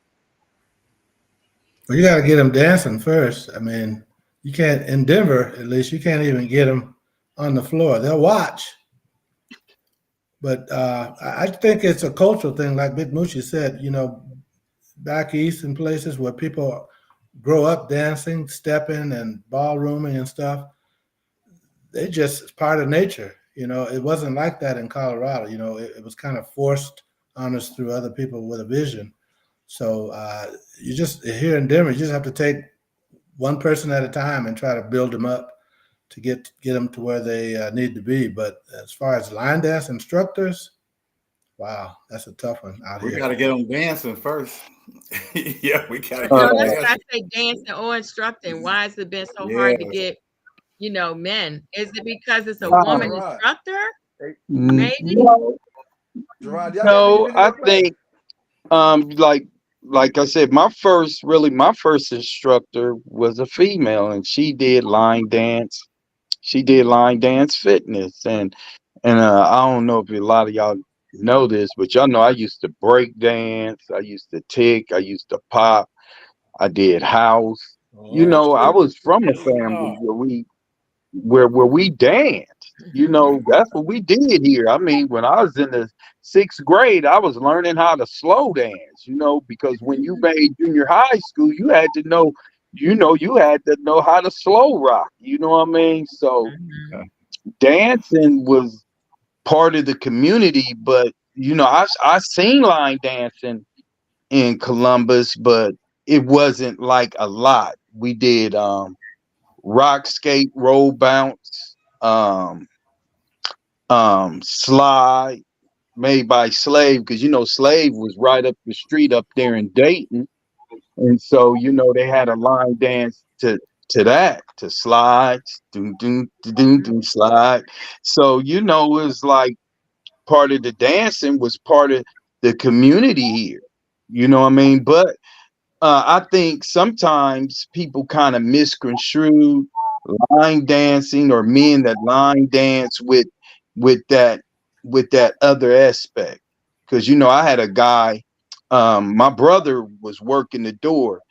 S7: Well, you got to get them dancing first. I mean, you can't, in Denver, at least, you can't even get them on the floor. They'll watch. But I think it's a cultural thing, like Big Moochie said, back east in places where people grow up dancing, stepping and ballrooming and stuff. They just, it's part of nature. It wasn't like that in Colorado. It was kind of forced on us through other people with a vision. So you just, here in Denver, you just have to take one person at a time and try to build them up to get them to where they need to be. But as far as line dance instructors, wow, that's a tough one out here.
S3: We got to get them dancing first. Yeah, we got to get
S4: That's
S3: them
S4: why
S3: dancing.
S4: I say dancing or instructing. Why has it been so hard to get, men? Is it because it's a woman instructor? Maybe.
S6: No, I think like I said, my first instructor was a female, and she did line dance. She did line dance fitness, and I don't know if a lot of y'all know this, but y'all know I used to break dance, I used to tick, I used to pop, I did house. I was from a family where we danced. That's what we did here. I mean, when I was in the 6th grade, I was learning how to slow dance, because when you made junior high school, you had to know, you had to know how to slow rock, you know what I mean? So dancing was part of the community, but I seen line dancing in Columbus, but it wasn't like a lot. We did rock skate, roll bounce, slide, made by Slave, because Slave was right up the street up there in Dayton, and so they had a line dance to that, to slide, slide. So it was like part of the dancing was part of the community here. You know what I mean? But I think sometimes people kind of misconstrue line dancing, or men that line dance with that other aspect. Because I had a guy, my brother was working the door,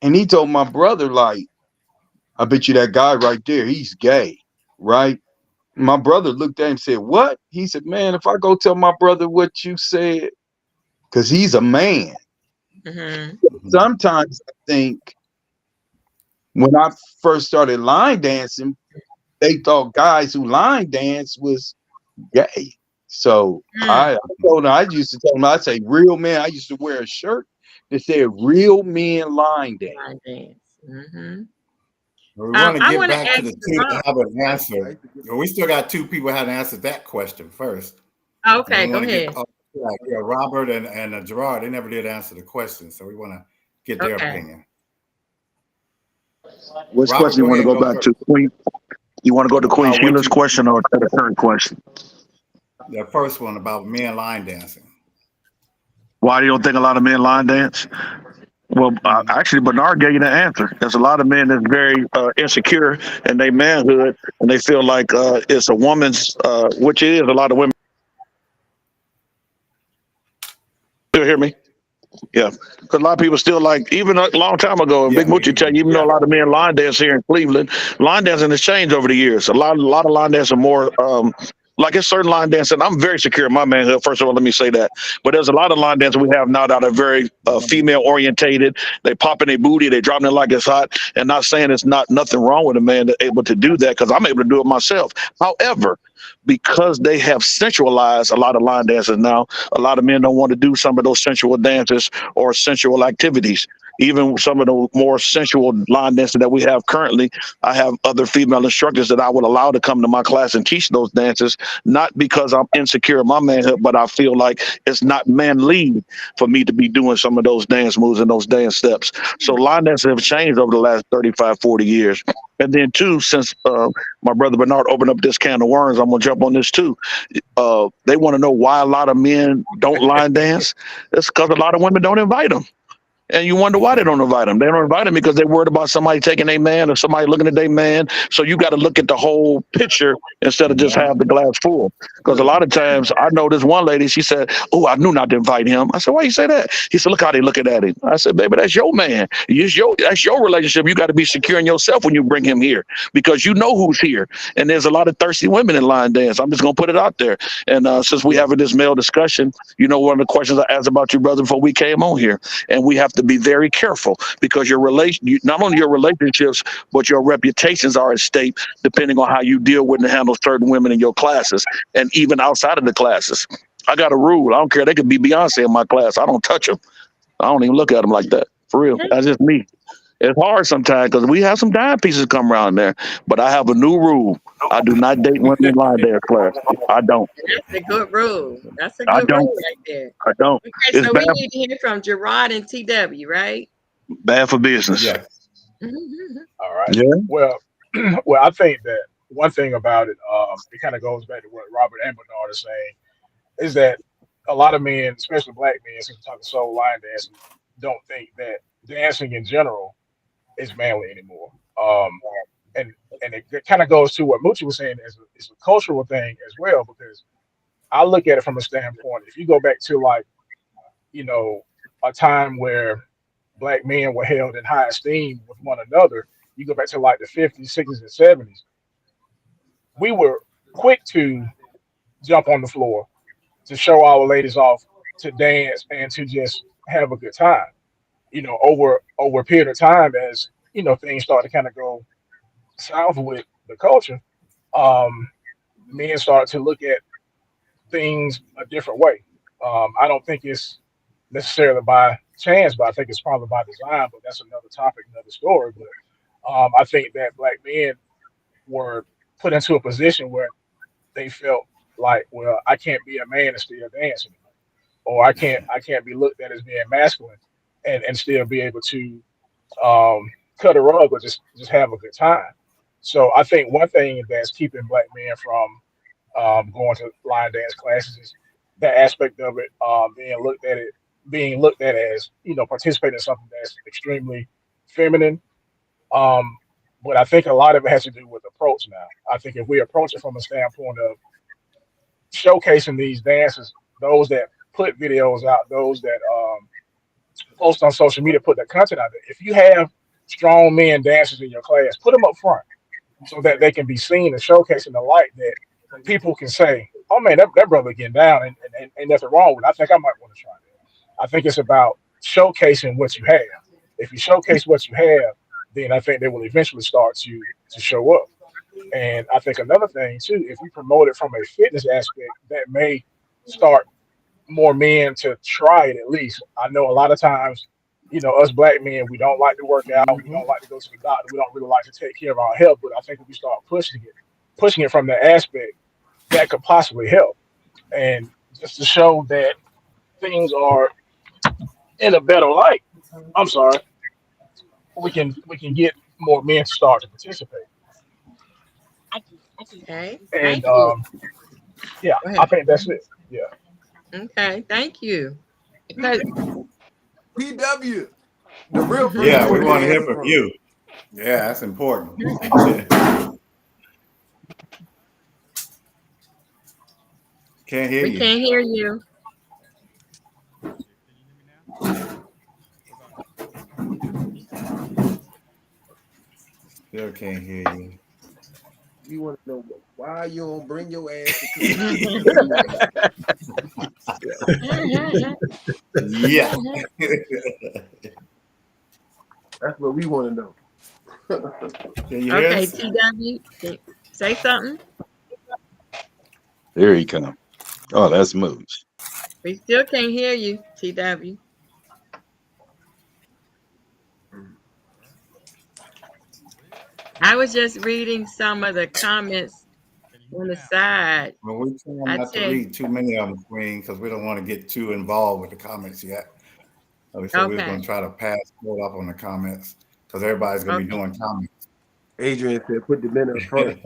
S6: and he told my brother, like, I bet you that guy right there, he's gay, right? My brother looked at him and said, "What?" He said, "Man, if I go tell my brother what you said," because he's a man. Sometimes I think when I first started line dancing, they thought guys who line dance was gay. So I told him, I used to tell him, I'd say real men. I used to wear a shirt that said real men line dance.
S4: Line dance. Mm-hmm.
S3: We want to
S4: I
S3: get
S4: want to
S3: back to
S4: ask
S3: the two that
S4: Gerard.
S3: haven't answered. We still got two people who haven't answered that question first.
S4: Okay,
S3: We
S4: go
S3: want to
S4: ahead.
S3: get Robert and Gerard. They never did answer the question, so we want to get their
S4: Okay.
S3: opinion.
S8: Which
S3: Robert,
S8: question you
S3: go
S8: want to
S3: ahead.
S8: go
S3: Go
S8: back
S3: first.
S8: to, Queen? You want to go to Queen
S3: What
S8: Sheila's
S3: you?
S8: question or to the current question?
S3: The first one about men line dancing.
S8: Why do you don't think a lot of men line dance? Well, actually, Bernard gave you the answer. There's a lot of men that's very insecure in their manhood, and they feel like it's a woman's, which it is. A lot of women. Still hear me? Yeah, because a lot of people still like, even a long time ago, and
S3: Yeah,
S8: Big
S3: we
S8: Moochie
S3: hear
S8: tell you,
S3: you.
S8: even though a lot of men line dance here in Cleveland, line dancing has changed over the years. A lot of line dancing are more, like it's certain line dancing. I'm very secure in my manhood. First of all, let me say that. But there's a lot of line dancers we have now that are very female orientated. They pop in their booty, they dropping it like it's hot. And not saying it's nothing wrong with a man that's able to do that, because I'm able to do it myself. However, because they have sensualized a lot of line dancers now, a lot of men don't want to do some of those sensual dances or sensual activities. Even some of the more sensual line dancing that we have currently, I have other female instructors that I would allow to come to my class and teach those dances, not because I'm insecure in my manhood, but I feel like it's not manly for me to be doing some of those dance moves and those dance steps. So line dances have changed over the last 35, 40 years. And then too, since my brother Bernard opened up this can of worms, I'm going to jump on this too. They want to know why a lot of men don't line dance. It's because a lot of women don't invite them. And you wonder why they don't invite them. They don't invite them because they're worried about somebody taking their man or somebody looking at their man. So you got to look at the whole picture instead of just have the glass full. Because a lot of times, I know this one lady, she said, "Oh, I knew not to invite him." I said, "Why you say that?" He said, "Look how they looking at him." I said, "Baby, that's your man. That's your relationship. You got to be secure in yourself when you bring him here, because you know who's here." And there's a lot of thirsty women in line dance. I'm just going to put it out there. And since we having this male discussion, one of the questions I asked about you, brother, before we came on here, and we have to be very careful, because not only your relationships, but your reputations are at stake, depending on how you deal with and handle certain women in your classes, and even outside of the classes. I got a rule. I don't care. They could be Beyonce in my class. I don't touch them. I don't even look at them like that. For real. That's just me. It's hard sometimes because we have some dime pieces come around there. But I have a new rule. I do not date women in line dance class. I don't.
S4: That's a good rule. That's a
S8: I
S4: good
S8: don't.
S4: rule right there.
S8: I don't.
S4: Okay,
S8: It's
S4: so we
S8: bad,
S4: need to hear from Gerard and TW, right?
S8: bad for business.
S3: Yes.
S10: All right.
S8: Yeah.
S10: Well, well, I think that one thing about it, it kind of goes back to what Robert and Bernard are saying, is that a lot of men, especially black men, since we're talking soul line dancing, don't think that dancing in general is manly anymore. And it kind of goes to what Moochie was saying, it's a cultural thing as well, because I look at it from a standpoint, if you go back to a time where black men were held in high esteem with one another, you go back to like the 50s, 60s, and 70s, we were quick to jump on the floor, to show our ladies off, to dance, and to just have a good time. Over a period of time, as things start to kind of go south with the culture, men start to look at things a different way. I don't think it's necessarily by chance, but I think it's probably by design. But that's another topic, another story. But I think that black men were put into a position where they felt like, well, I can't be a man and still dance anymore, or I can't be looked at as being masculine and still be able to cut a rug or just have a good time. So I think one thing that's keeping black men from going to line dance classes is that aspect of it, being looked at as participating in something that's extremely feminine. But I think a lot of it has to do with approach now. I think if we approach it from a standpoint of showcasing these dances, those that put videos out, those that post on social media, put their content out there. If you have strong men dancers in your class, put them up front so that they can be seen and showcased in the light that people can say, "Oh man, that brother getting down, and ain't nothing wrong with it. I think I might want to try that." I think it's about showcasing what you have. If you showcase what you have, then I think they will eventually start to show up. And I think another thing too, if you promote it from a fitness aspect, that may start more men to try it at least. I know a lot of times, us black men, we don't like to work out, we
S3: Mhm.
S10: don't like to go to the doctor, we don't really like to take care of our health. But I think if we start pushing it from that aspect, that could possibly help. And just to show that things are in a better light, I'm sorry, we can get more men to start to participate.
S4: Okay.
S10: And
S4: Thank you.
S10: yeah,
S4: Go
S10: I
S4: ahead.
S10: think that's it. Yeah.
S4: Okay. Thank you. Because
S5: PW, the real person
S3: Yeah, we
S5: where
S3: want to
S5: the
S3: hear
S5: ass
S3: from
S5: from.
S3: you. Yeah, that's important. Can't hear
S4: we
S3: you.
S4: can't hear you.
S3: Still can't hear you.
S5: We want to know why you don't bring your ass to
S3: Yeah.
S5: That's what we want to know.
S3: Can you hear
S4: Okay,
S3: us?
S4: TW, say something.
S6: There he come. Oh, that's Moose.
S4: We still can't hear you, TW. I was just reading some of the comments on the side.
S3: Well, we try
S4: I
S3: not to
S4: tell you.
S3: read too many of them, Queen, because we don't want to get too involved with the comments yet. We said we were going
S4: Okay.
S3: to try to pass hold up on the comments because everybody's going to be
S4: Okay.
S3: doing comments.
S5: Adrian said, "Put the men up front."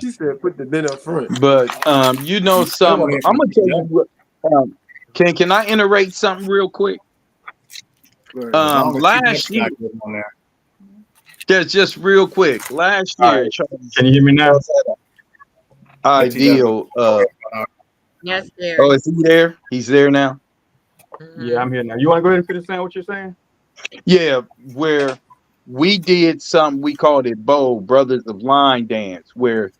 S5: She said, "Put the men up front."
S6: But you know
S3: We still want
S6: something.
S3: to hear
S6: I'm
S3: from
S6: gonna tell
S3: you.
S6: you what. Can I iterate something real quick?
S3: As long as
S6: Last
S3: TW's
S6: year,
S3: not getting on there.
S6: just real quick. Last
S9: All
S6: year,
S9: right.
S6: Charles
S9: Can you hear me now?
S6: Ideal.
S4: Yes,
S6: Oh,
S4: there.
S6: is he there? He's there now.
S9: Yeah, I'm here now. You want to go ahead and finish saying what you're saying?
S6: Yeah, where we did something, we called it BOW, Brothers of Line Dance, where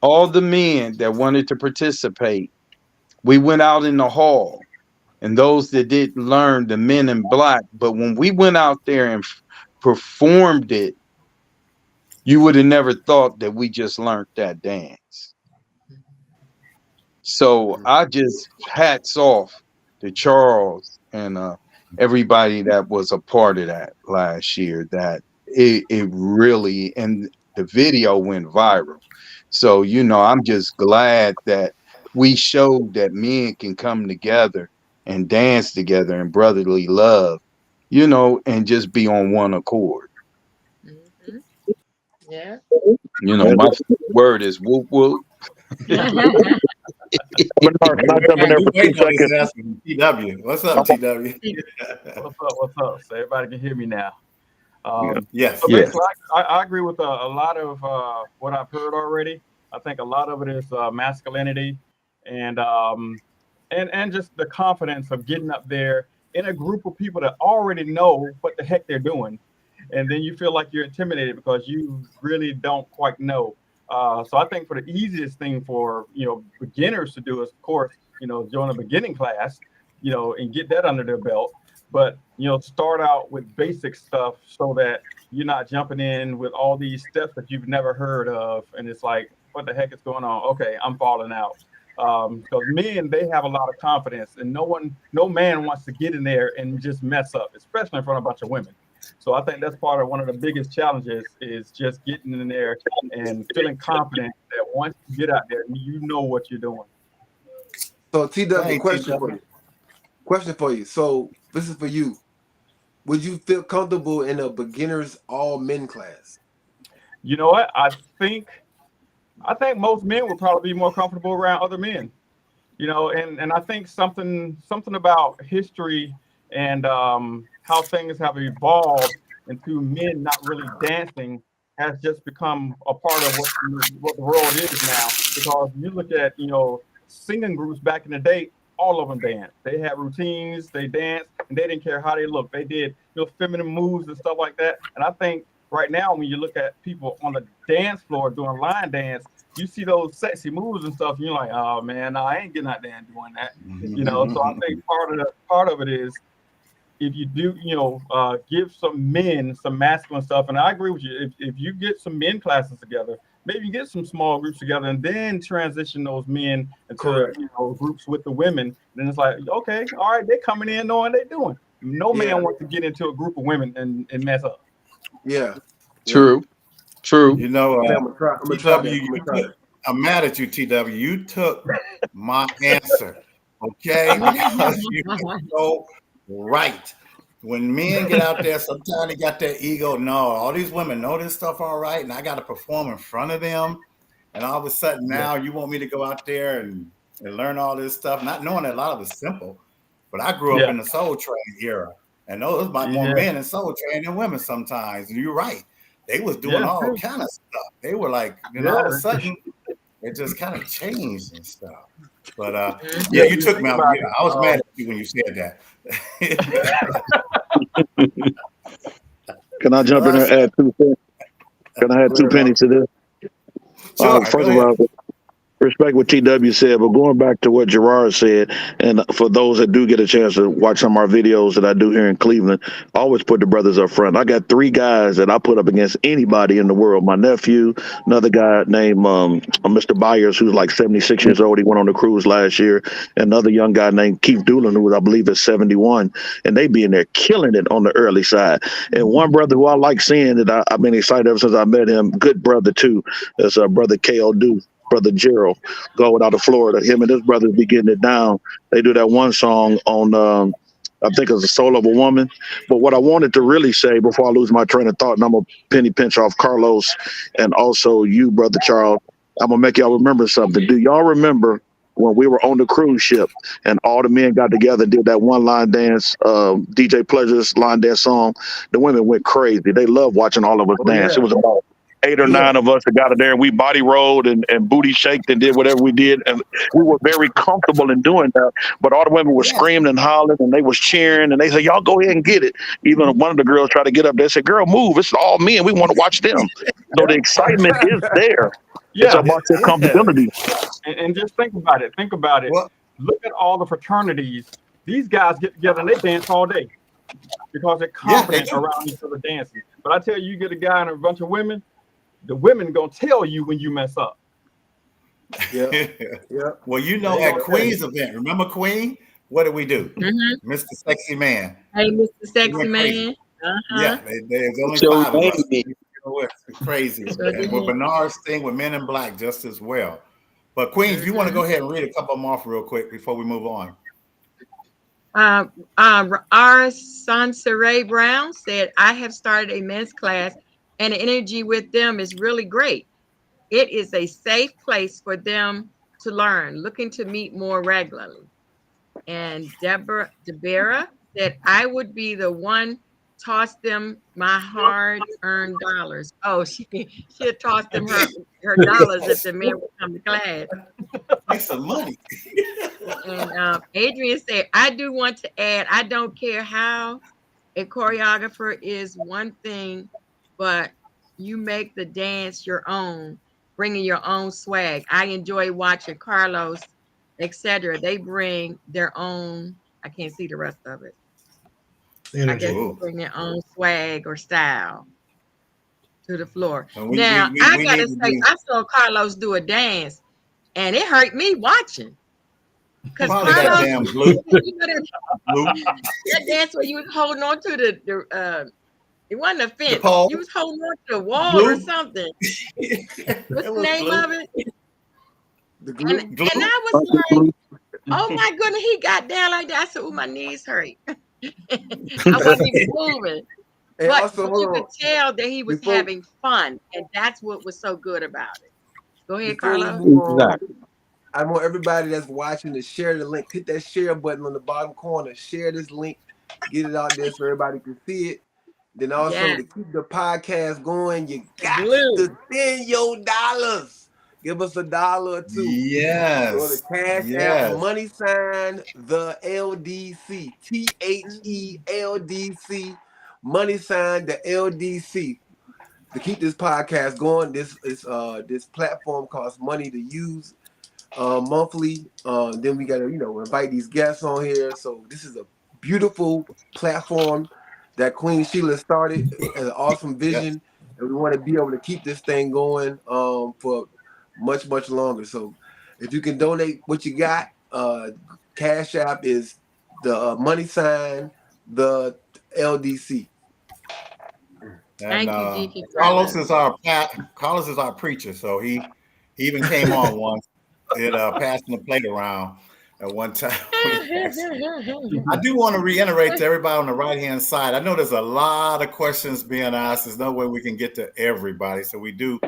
S6: all the men that wanted to participate, we went out in the hall, and those that didn't learn, the men in black. But when we went out there and performed it, you would have never thought that we just learned that dance. So I just hats off to Charles and everybody that was a part of that last year. That it really, and the video went viral. So I'm just glad that we showed that men can come together and dance together in brotherly love, and just be on one accord.
S4: Mhm. Yeah.
S6: My word is whoop whoop.
S8: Bernard, can I jump in there for 2
S3: Wait on his
S8: seconds?
S3: ass from TW. What's up, TW?
S9: What's up? So everybody can hear me now.
S3: Yes.
S9: So
S6: Yeah.
S9: basically, I agree with a lot of what I've heard already. I think a lot of it is masculinity and just the confidence of getting up there in a group of people that already know what the heck they're doing. And then you feel like you're intimidated because you really don't quite know. So I think for the easiest thing for beginners to do is, of course, join a beginning class, and get that under their belt. But start out with basic stuff so that you're not jumping in with all these steps that you've never heard of, and it's like, what the heck is going on? Okay, I'm falling out. Because men, they have a lot of confidence, and no man wants to get in there and just mess up, especially in front of a bunch of women. So I think that's part of one of the biggest challenges is just getting in there and feeling confident that once you get out there, you know what you're doing.
S5: So TW,
S3: Hey,
S5: question
S3: TW.
S5: for you. Question for you. So this is for you. Would you feel comfortable in a beginners all men class?
S9: You know what? I think most men would probably be more comfortable around other men. And I think something about history and how things have evolved into men not really dancing has just become a part of what the world is now. Because you look at singing groups back in the day, all of them danced. They had routines, they danced, and they didn't care how they looked. They did feminine moves and stuff like that. And I think right now, when you look at people on the dance floor doing line dance, you see those sexy moves and stuff, and you're like, oh man, no, I ain't getting out there and doing that. So I think part of it is if you do, give some men some masculine stuff. And I agree with you. If you get some men classes together, maybe get some small groups together, and then transition those men into groups with the women. Then it's like, okay, all right, they're coming in knowing they're doing. No man wants to get into a group of women and mess up.
S5: Yeah.
S6: True.
S3: You know,
S5: I'm gonna try that.
S3: I'm mad at you, TW. You took my answer, okay? Because you were so right. When men get out there, sometimes they got that ego. No, all these women know this stuff all right, and I got to perform in front of them. And all of a sudden now you want me to go out there and learn all this stuff, not knowing that a lot of it's simple. But I grew up in the Soul Train era, and those might more men in Soul Train than women sometimes. And you're right. They was doing all kind of stuff. They were like, all of a sudden, it just kind of changed and stuff. But you took me out. I was mad at you when you said that.
S8: Can I jump in there and add 2 cents? Can I add 2 pennies to this?
S3: Sure,
S8: First of all, respect what TW said, but going back to what Gerard said, and for those that do get a chance to watch some of our videos that I do here in Cleveland, I always put the brothers up front. I got 3 guys that I put up against anybody in the world. My nephew, another guy named Mr. Byers, who's like 76 years old. He went on the cruise last year. Another young guy named Keith Doolin, who I believe is 71. And they be in there killing it on the early side. And one brother who I like seeing that I've been excited ever since I met him, good brother too, is brother K.O. Deuce. Brother Gerald, going out of Florida. Him and his brothers be getting it down. They do that one song on, I think it's The Soul of a Woman. But what I wanted to really say before I lose my train of thought, and I'm going to penny pinch off Carlos and also you, Brother Charles, I'm going to make y'all remember something. Do y'all remember when we were on the cruise ship and all the men got together and did that one line dance, DJ Pleasure's line dance song? The women went crazy. They loved watching all of us dance. It was about 8 or 9 of us that got there, and we body rolled and booty shaked and did whatever we did, and we were very comfortable in doing that. But all the women were screaming and hollering, and they was cheering, and they said, "Y'all go ahead and get it." Even one of the girls tried to get up there and said, "Girl, move! It's all men. We want to watch them." So the excitement is there. It's about your comfortability.
S9: And just think about it. Well, look at all the fraternities. These guys get together and they dance all day because they're confident around each other dancing. But I tell you, you get a guy and a bunch of women. The women gonna tell you when you mess up.
S3: Well, at Queen's event, remember Queen? What did we do? Mr. Sexy Man.
S4: Hey, Mr. Sexy Man.
S3: Yeah, there's only 5 of us. It's crazy. And with Bernard's thing with Men in Black just as well. But Queens, you want to go ahead and read a couple of them off real quick before we move on?
S4: R. Sansaray Brown said, "I have started a men's class and the energy with them is really great. It is a safe place for them to learn, looking to meet more regularly." And Deborah said, "I would be the one toss them my hard-earned dollars." Oh, she had tossed them her dollars if the men would come to class.
S3: Make some money.
S4: And Adrian said, "I do want to add, I don't care how a choreographer is one thing, but you make the dance your own, bringing your own swag. I enjoy watching Carlos, etc. They bring their own," I can't see the rest of it. I guess they bring their own swag or style to the floor. Now, I gotta say, I saw Carlos do a dance and it hurt me watching. Because Carlos,
S3: that damn blue.
S4: That dance where you was holding on to the it wasn't a fence. You was holding on to the wall or something. What's the name of it? And I was like, oh my goodness, he got down like that. I said, "Oh, my knees hurt." I wasn't even moving. But you could tell that he was having fun. And that's what was so good about it. Go ahead, Carlos.
S5: I want everybody that's watching to share the link. Hit that share button on the bottom corner. Share this link. Get it out there so everybody can see it. Then also to keep the podcast going, you got to spend your dollars. Give us $1 or $2.
S3: Yes.
S5: Go to Cash App, money sign the LDC. THELDC. Money sign the LDC. To keep this podcast going, this platform costs money to use monthly. Then we gotta, invite these guests on here. So this is a beautiful platform that Queen Sheila started, an awesome vision, and we want to be able to keep this thing going for much, much longer. So if you can donate what you got, Cash App is the money sign, the LDC.
S3: And
S4: Thank you, G.
S3: Carlos is our preacher, so he even came on once, passing the plate around at one time. I do want to reiterate to everybody on the right-hand side. I know there's a lot of questions being asked. There's no way we can get to everybody, so we do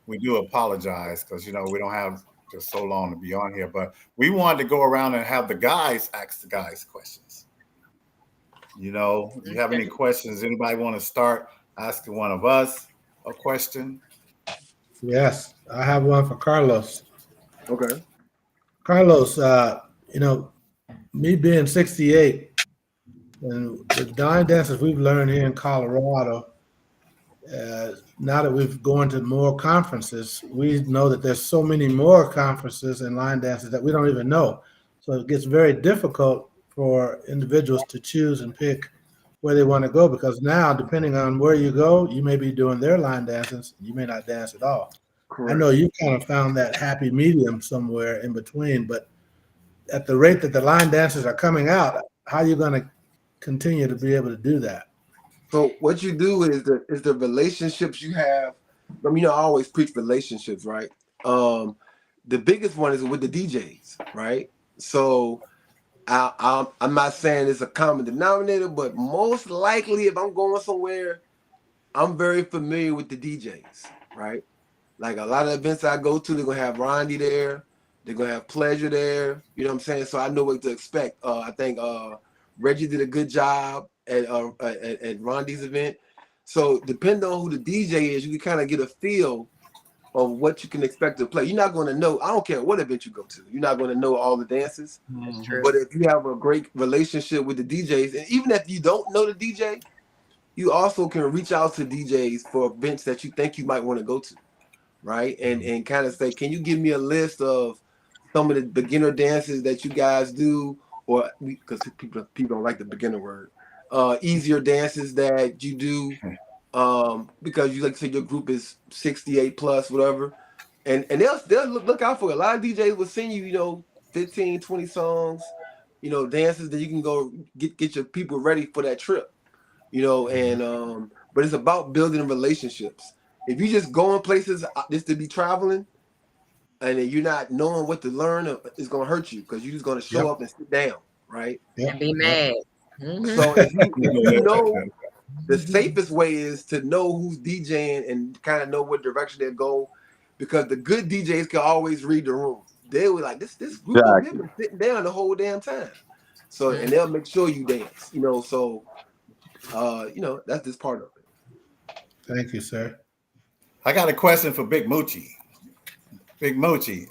S3: apologize because we don't have just so long to be on here. But we wanted to go around and have the guys ask the guys questions. You have any questions? Anybody want to start asking one of us a question?
S7: Yes, I have one for Carlos.
S5: Okay. Carlos,
S7: me being 68, and the line dances we've learned here in Colorado, now that we've gone to more conferences, we know that there's so many more conferences and line dances that we don't even know. So it gets very difficult for individuals to choose and pick where they want to go, because now, depending on where you go, you may be doing their line dances, you may not dance at all. Correct. I know you kind of found that happy medium somewhere in between, but at the rate that the line dancers are coming out, how are you going to continue to be able to do that?
S5: So what you do is the relationships you have. I mean, I always preach relationships, right? The biggest one is with the DJs, right? So I'm not saying it's a common denominator, but most likely if I'm going somewhere, I'm very familiar with the DJs, right? Like a lot of events I go to, they're going to have Rondi there. They're going to have Pleasure there. You know what I'm saying? So I know what to expect. I think Reggie did a good job at Rondi's event. So depending on who the DJ is, you can kind of get a feel of what you can expect to play. You're not going to know. I don't care what event you go to. You're not going to know all the dances.
S4: Mm-hmm.
S5: But if you have a great relationship with the DJs, and even if you don't know the DJ, you also can reach out to DJs for events that you think you might want to go to, right? And kind of say, can you give me a list of some of the beginner dances that you guys do, or because people don't like the beginner word, easier dances that you do, because you like to say your group is 68 plus, whatever, and they'll look out for it. A lot of DJs will send you, 15, 20 songs, dances that you can go get your people ready for that trip, and but it's about building relationships. If you just going places just to be traveling, and then you're not knowing what to learn, it's gonna hurt you because you're just gonna show up and sit down, right?
S4: And be mad. Mm-hmm.
S5: So if you know, the safest way is to know who's DJing and kind of know what direction they go, because the good DJs can always read the room. They were like, this group of people sitting down the whole damn time. So and they'll make sure you dance, So that's just part of it.
S7: Thank you, sir.
S3: I got a question for Big Moochie. Big Moochie,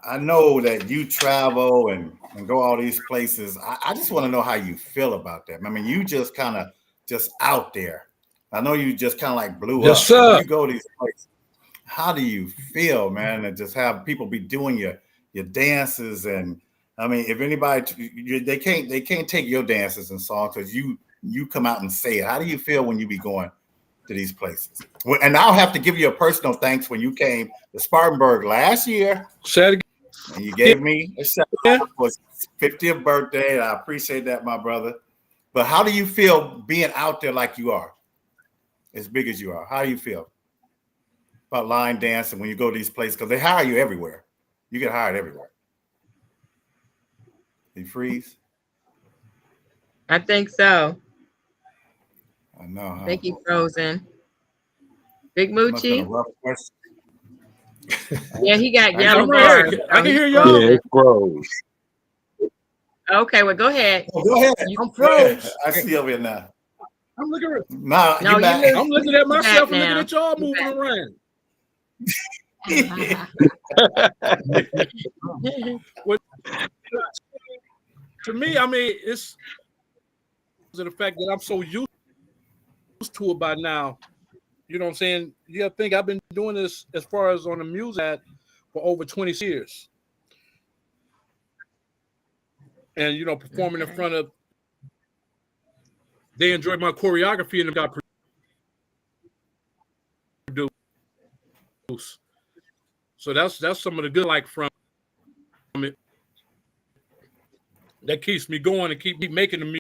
S3: I know that you travel and go all these places. I just want to know how you feel about that. I mean, you just kind of just out there. I know you just kind of like blew up.
S11: Sir.
S3: You go to these places. How do you feel, man? And just have people be doing your dances, and I mean, if anybody they can't take your dances and songs because you come out and say it. How do you feel when you be going to these places? And I'll have to give you a personal thanks when you came to Spartanburg last year.
S11: Say it again.
S3: And you gave me a shout out for his 50th birthday. And I appreciate that, my brother. But how do you feel being out there like you are, as big as you are? How do you feel about line dancing when you go to these places? Because they hire you everywhere. You get hired everywhere. You freeze?
S4: I think so.
S3: I know. Huh?
S4: I think you frozen. Big Moochie. Yeah, he got yellow bars.
S11: I can hear y'all.
S6: Yeah, it froze.
S4: Okay, well, go ahead.
S3: Oh, go ahead.
S11: I'm froze.
S3: I see over here now.
S11: I'm looking at
S3: No,
S11: I'm looking at myself and
S4: now.
S11: looking at y'all moving around. To me, I mean, it's the fact that I'm so used to it by now. You know what I'm saying? You gotta think I've been doing this as far as on the music for over 20 years. And performing in front of they enjoyed my choreography and it got produced. So that's some of the good like from it. That keeps me going and keep me making the music.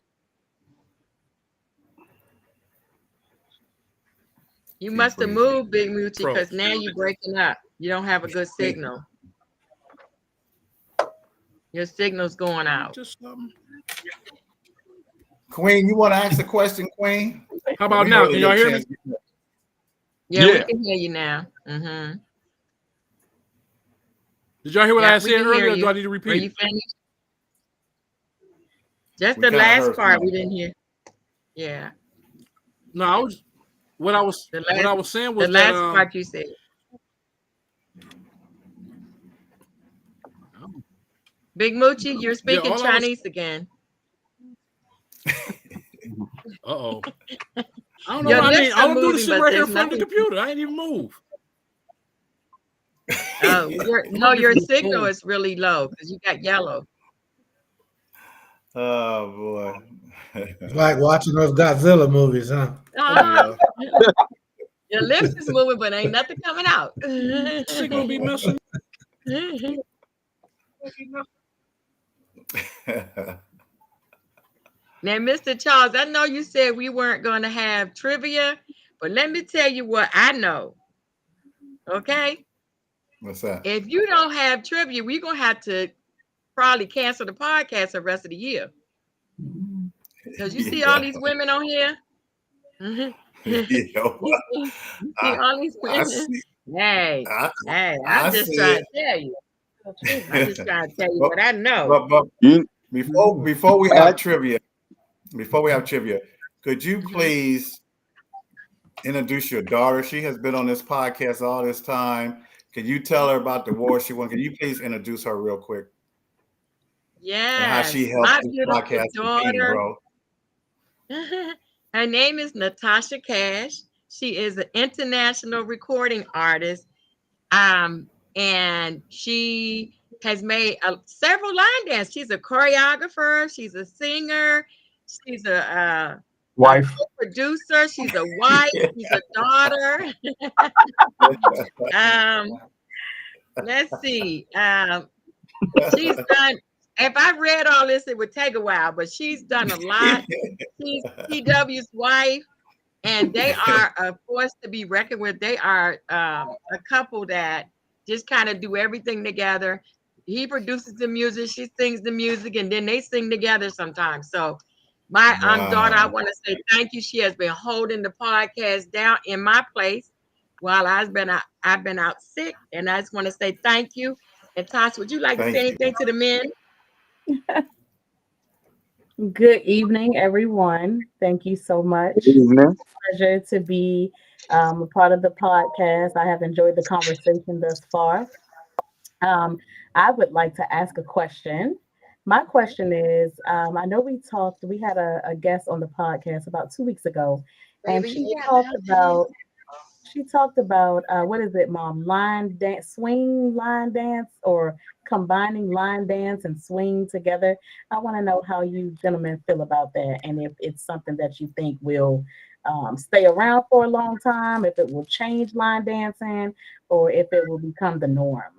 S4: You
S3: Keep
S4: must have
S3: breathing.
S4: moved, Big Moochie,
S11: Bro.
S4: because now you're breaking up. You don't have a good signal. Your signal's going out.
S11: Just
S3: Queen, you want to ask a question, Queen?
S11: how about
S3: We
S11: now?
S3: really
S11: Can y'all
S3: get a
S11: hear me?
S3: chance.
S4: Yeah,
S5: Yeah.
S4: we can hear you now. Mm-hmm.
S11: Did y'all hear what
S4: Yeah,
S11: I
S4: we
S11: said
S4: can hear
S11: earlier? Or do
S4: you.
S11: I need to
S4: Were
S11: repeat
S4: you
S11: it?
S4: finished? Just
S3: We
S4: the
S3: kinda
S4: last
S3: heard
S4: part
S3: some.
S4: we didn't hear. Yeah.
S11: No, what I was saying
S4: The
S11: was that
S4: last part you said. Big Moochie, you're speaking
S11: all I was-
S4: Chinese again.
S11: uh-oh. I don't know.
S4: Your
S11: I
S4: lips
S11: mean,
S4: are
S11: I don't do
S4: moving,
S11: this shit
S4: but
S11: right here in
S4: there's
S11: front of the
S4: nothing.
S11: computer. I ain't even move.
S4: Oh, your
S11: different
S4: signal
S11: phone.
S4: is really low because you got yellow.
S3: Oh boy.
S7: It's like watching those Godzilla movies, huh?
S4: Uh-huh. Your lips is moving, but ain't nothing coming out.
S11: Signal be messing.
S4: Now, Mr. Charles, I know you said we weren't going to have trivia, but let me tell you what I know. Okay?
S3: What's that?
S4: If you don't have trivia, we're going to have to probably cancel the podcast the rest of the year. Because you see all these women on here?
S3: Yeah,
S4: You see all these
S3: I
S4: women?
S3: see.
S4: Hey,
S3: I
S4: I'm just
S3: see
S4: trying
S3: it.
S4: to tell you. I'm just trying to tell you
S3: But-
S4: what I know.
S3: But
S6: You,
S3: before we have trivia, could you please introduce your daughter? She has been on this podcast all this time. Can you tell her about the award she won? Can you please introduce her real quick and how
S4: Yes,
S3: she
S4: my
S3: helped this
S4: beautiful
S3: podcast continue,
S4: daughter.
S3: bro?
S4: Her name is Natasha Cash. She is an international recording artist. And she has made several line dance. She's a choreographer. She's a singer. She's a
S5: Wife.
S4: producer. She's a wife. She's a daughter. Let's see. She's done. If I read all this, it would take a while, but she's done a lot. She's TW's wife, and they are a force to be reckoned with. They are a couple that just kind of do everything together. He produces the music, she sings the music, and then they sing together sometimes. So my daughter, I want to say thank you. She has been holding the podcast down in my place while I've been out sick, and I just want to say thank you. And Tosh, would you like to say anything to the men?
S12: Good evening, everyone. Thank you so much.
S6: Good evening.
S12: Pleasure to be a part of the podcast. I have enjoyed the conversation thus far. I would like to ask a question. My question is, I know we had a guest on the podcast about 2 weeks ago, and she talked about what is it, Mom? Line dance, swing line dance, or combining line dance and swing together. I want to know how you gentlemen feel about that, and if it's something that you think will stay around for a long time, if it will change line dancing, or if it will become the norm.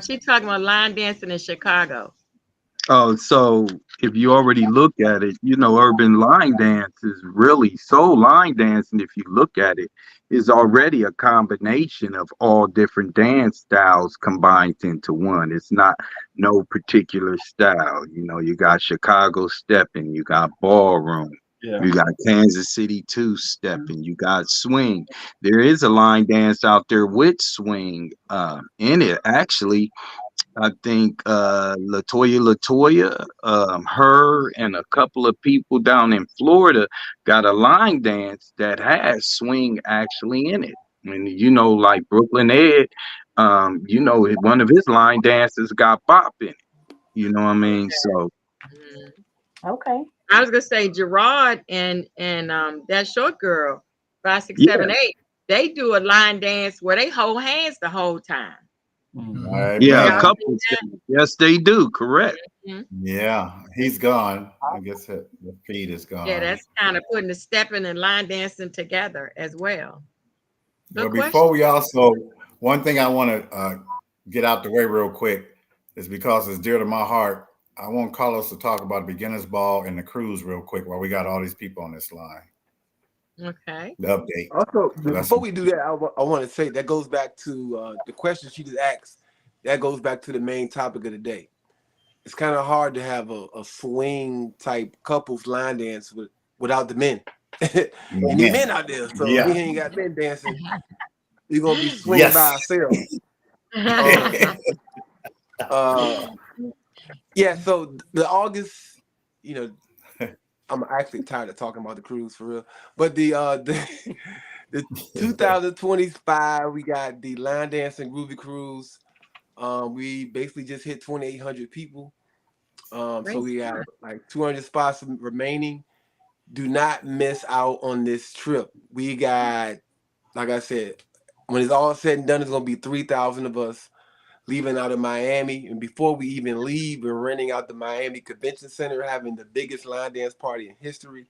S4: She's talking about line dancing in Chicago.
S6: Oh, so if you already look at it, urban line dance is really soul line dancing. If you look at it, is already a combination of all different dance styles combined into one. It's not no particular style. You got Chicago stepping, you got ballroom, you got Kansas City two-stepping, you got swing. There is a line dance out there with swing in it, actually. I think Latoya, her and a couple of people down in Florida got a line dance that has swing actually in it. And like Brooklyn Ed, one of his line dances got bop in it. You know what I mean? So
S12: okay.
S4: I was gonna say Gerard and that short girl, 5, 6, 7, 8. They do a line dance where they hold hands the whole time.
S3: Amen.
S6: Yeah, a
S4: Y'all
S6: couple
S4: see that?
S6: things. Yes, they do. Correct.
S4: Mhm.
S3: Yeah, he's gone. I guess the feed is
S4: Yeah,
S3: gone.
S4: that's kind of putting the stepping and line dancing together as well.
S3: Well,
S4: Good
S3: before
S4: question.
S3: we also, one thing I want to get out the way real quick is because it's dear to my heart. I want Carlos to talk about beginners ball and the cruise real quick while we got all these people on this line.
S4: Okay.
S3: The update.
S5: Also,
S3: So that's
S5: before we do that, I want to say that goes back to the question she just asked. That goes back to the main topic of the day. It's kind of hard to have a swing type couples line dance without the men. You need men out there. So if we
S3: Yeah.
S5: ain't got men dancing, we're gonna be swinging by
S3: Yes.
S5: ourselves. Yeah. So the August, you know, I'm actually tired of talking about the cruise for real. But the 2025, we got the line dancing groovy cruise. We basically just hit 2,800 people. So we got like 200 spots remaining. Do not miss out on this trip. We got, like I said, when it's all said and done, it's gonna be 3,000 of us leaving out of Miami. And before we even leave, we're renting out the Miami Convention Center, having the biggest line dance party in history.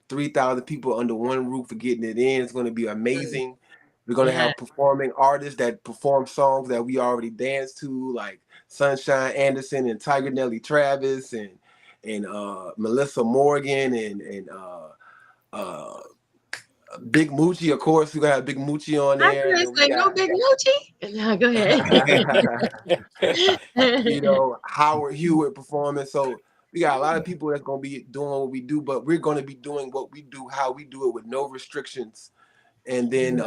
S5: 3,000 people under one roof for getting it in. It's going to be amazing. We're going to
S4: Yeah.
S5: have performing artists that perform songs that we already danced to, like Sunshine Anderson and Tiger Nelly Travis and Melissa Morgan and Big Moochie. Of course, we're going to have Big Moochie on
S4: I
S5: there.
S4: was gonna say no Big Moochie. No, go ahead.
S5: You know, Howard Hewitt performing. So we got a lot of people that's gonna be doing what we do, but we're gonna be doing what we do, how we do it, with no restrictions. And then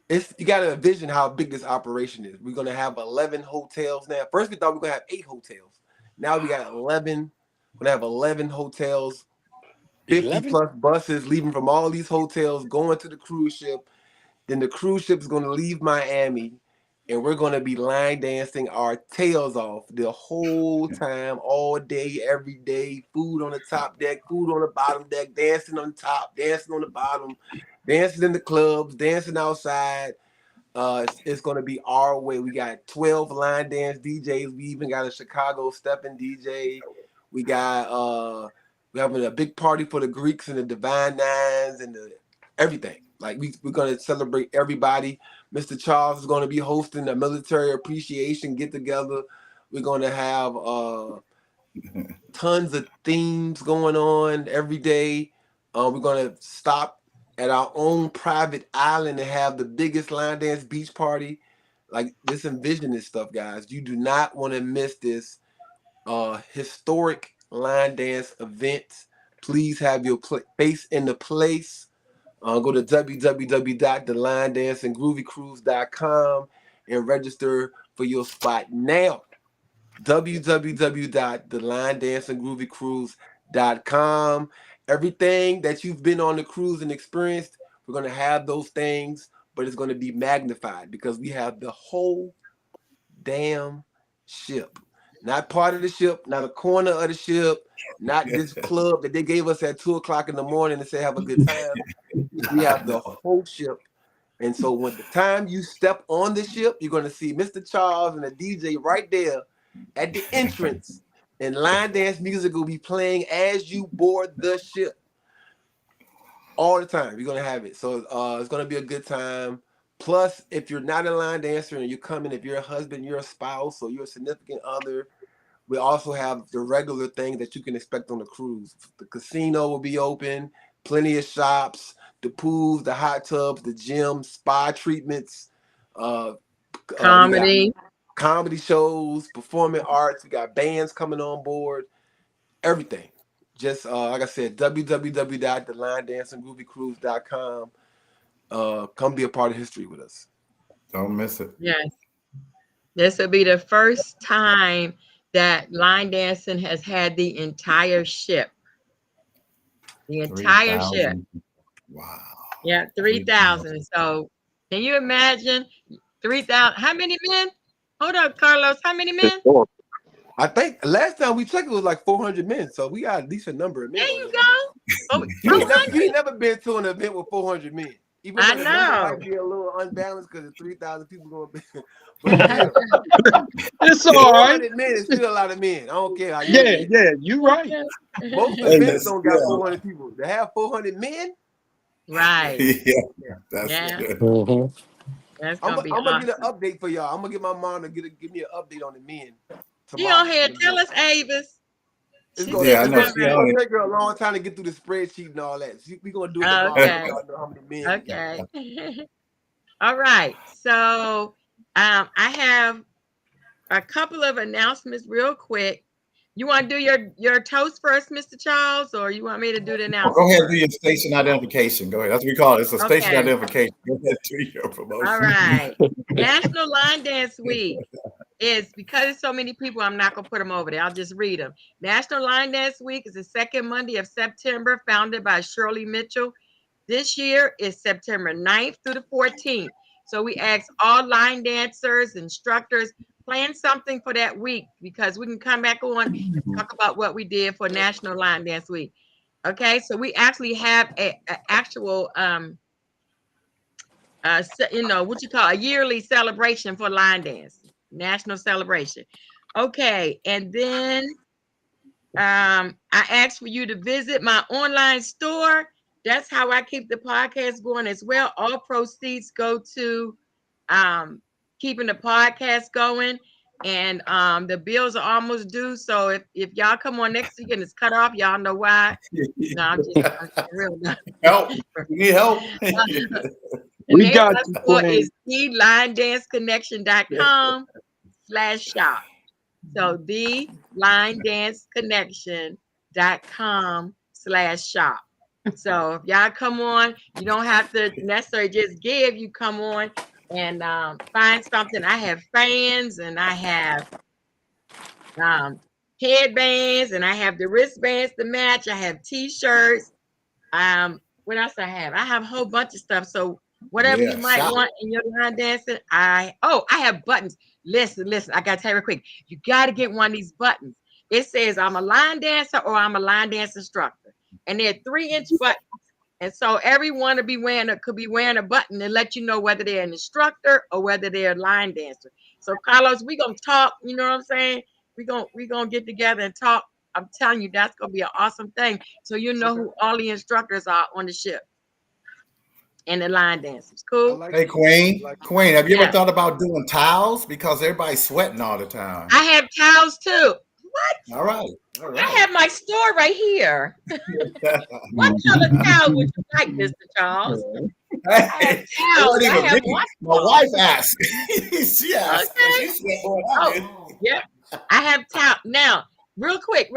S5: it's, you gotta envision how big this operation is. We're gonna have 11 hotels now. First we thought we were gonna have 8 hotels. Now we got 11. We're gonna have 11 hotels, 50
S13: 11?
S5: plus buses leaving from all these hotels, going to the cruise ship. Then the cruise ship is gonna leave Miami, and we're gonna be line dancing our tails off the whole time, all day, every day. Food on the top deck, food on the bottom deck, dancing on top, dancing on the bottom, dancing in the clubs, dancing outside. It's gonna be our way. We got 12 line dance DJs. We even got a Chicago stepping DJ. We got we're having a big party for the Greeks and the Divine Nines and the everything. Like we're gonna celebrate everybody. Mr. Charles is gonna be hosting a military appreciation get together. We're gonna have tons of themes going on every day. We're gonna stop at our own private island and have the biggest line dance beach party. Like, just envision this stuff, guys. You do not want to miss this historic line dance event. Please have your face in the place. Go to www.thelinedancinggroovycruise.com and register for your spot now. www.thelinedancinggroovycruise.com. Everything that you've been on the cruise and experienced, we're going to have those things, but it's going to be magnified because we have the whole damn ship. Not part of the ship, not a corner of the ship, not this club that they gave us at 2:00 in the morning and say have a good time. We have the whole ship. And so when the time you step on the ship, you're going to see Mr. Charles and the DJ right there at the entrance, and line dance music will be playing as you board the ship all the time. You're going to have it. So it's going to be a good time. Plus, if you're not a line dancer and you're coming, if you're a husband, you're a spouse, or you're a significant other, we also have the regular things that you can expect on the cruise. The casino will be open, plenty of shops, the pools, the hot tubs, the gym, spa treatments,
S4: Comedy.
S5: comedy shows, performing arts. We got bands coming on board, everything. Just like I said, www.thelinedancinggroovycruise.com. Come be a part of history with us.
S3: Don't miss it.
S4: Yes. This will be the first time that line dancing has had the entire ship. The entire ship.
S3: 3,000. Wow.
S4: Yeah, 3,000. So can you imagine 3,000? How many men? Hold up, Carlos. How many men?
S5: I think last time we checked it was like 400 men. So we got a decent number of men.
S4: There you go. Oh,
S5: You ain't never been to an event with 400 men. Even
S4: I
S5: though the number
S4: know.
S5: might be a little unbalanced because 3,000 people going to be, but still,
S6: It's all right.
S5: 400 men is still a lot of men. I don't care how you
S6: Yeah,
S5: look at it.
S6: yeah, you right.
S5: Most
S3: And
S5: events
S3: that's
S5: don't got
S3: still,
S5: 400 people. To have 400 men,
S4: Right.
S3: yeah, that's
S4: Yeah.
S3: good.
S6: Mhm.
S4: That's
S5: I'm
S4: gonna be
S5: gonna get an
S4: awesome.
S5: update for y'all. I'm gonna get my mom to give me an update on the men
S4: She on
S5: tomorrow.
S4: here. Tell us, Avis.
S5: It's
S4: She
S5: gonna,
S4: said
S3: Yeah, I
S4: she
S5: it's
S3: know.
S5: gonna,
S4: been
S3: She
S5: it's
S3: on
S5: gonna
S4: ready.
S5: take her a long time to get through the spreadsheet and all that. We're gonna do it
S4: Oh,
S5: tomorrow.
S4: okay.
S5: Y'all know how many men we got.
S4: Okay. All right. So I have a couple of announcements real quick. You want to do your toast first, Mr. Charles, or you want me to do the
S3: Go
S4: announcement
S3: ahead and do
S4: first?
S3: your station identification. Go ahead. That's what we call it. It's a station
S4: Okay.
S3: identification. Go ahead and do your
S4: All
S3: promotion.
S4: right. National Line Dance Week is, because there's so many people, I'm not going to put them over there. I'll just read them. National Line Dance Week is the second Monday of September, founded by Shirley Mitchell. This year is September 9th through the 14th. So we ask all line dancers, instructors, plan something for that week because we can come back on and talk about what we did for National Line Dance Week. Okay, so we actually have a actual what you call a yearly celebration for line dance, national celebration. Okay, and then I asked for you to visit my online store. That's how I keep the podcast going as well. All proceeds go to keeping the podcast going. And the bills are almost due. So if y'all come on next week and it's cut off, y'all know why. No, I'm real.
S3: Help. You need help.
S4: The
S6: We
S4: name
S6: got
S4: of
S6: you,
S4: the store
S6: Queen.
S4: is thelinedanceconnection.com/shop. So thelinedanceconnection.com/shop. So if y'all come on, you don't have to necessarily just give, you come on and find something. I have fans and I have headbands and I have the wristbands to match. I have t-shirts. What else I have? I have a whole bunch of stuff. So whatever
S3: Yeah,
S4: you might
S3: shop.
S4: want in your line dancing, I have buttons. Listen, I gotta tell you real quick. You gotta get one of these buttons. It says I'm a line dancer or I'm a line dance instructor. And they're 3-inch buttons. And so everyone could be wearing a button to let you know whether they're an instructor or whether they're a line dancer. So Carlos, we're gonna talk, you know what I'm saying? We're gonna get together and talk. I'm telling you, that's gonna be an awesome thing. So you know who all the instructors are on the ship and the line dancers. Cool.
S3: Hey, Queen. Queen, have you
S4: Yeah.
S3: ever thought about doing towels? Because everybody's sweating all the time.
S4: I have towels too. What?
S3: All right. All
S4: I
S3: right.
S4: have my store right here. What color towel would you like, Mr. Charles? I have
S3: It
S4: towels.
S3: wasn't
S4: I
S3: even
S4: have
S3: me.
S4: one.
S3: My wife asked. She asked.
S4: Okay.
S3: She said, "Boy, I did."
S4: Oh, yeah. I have towel. Now, real quick.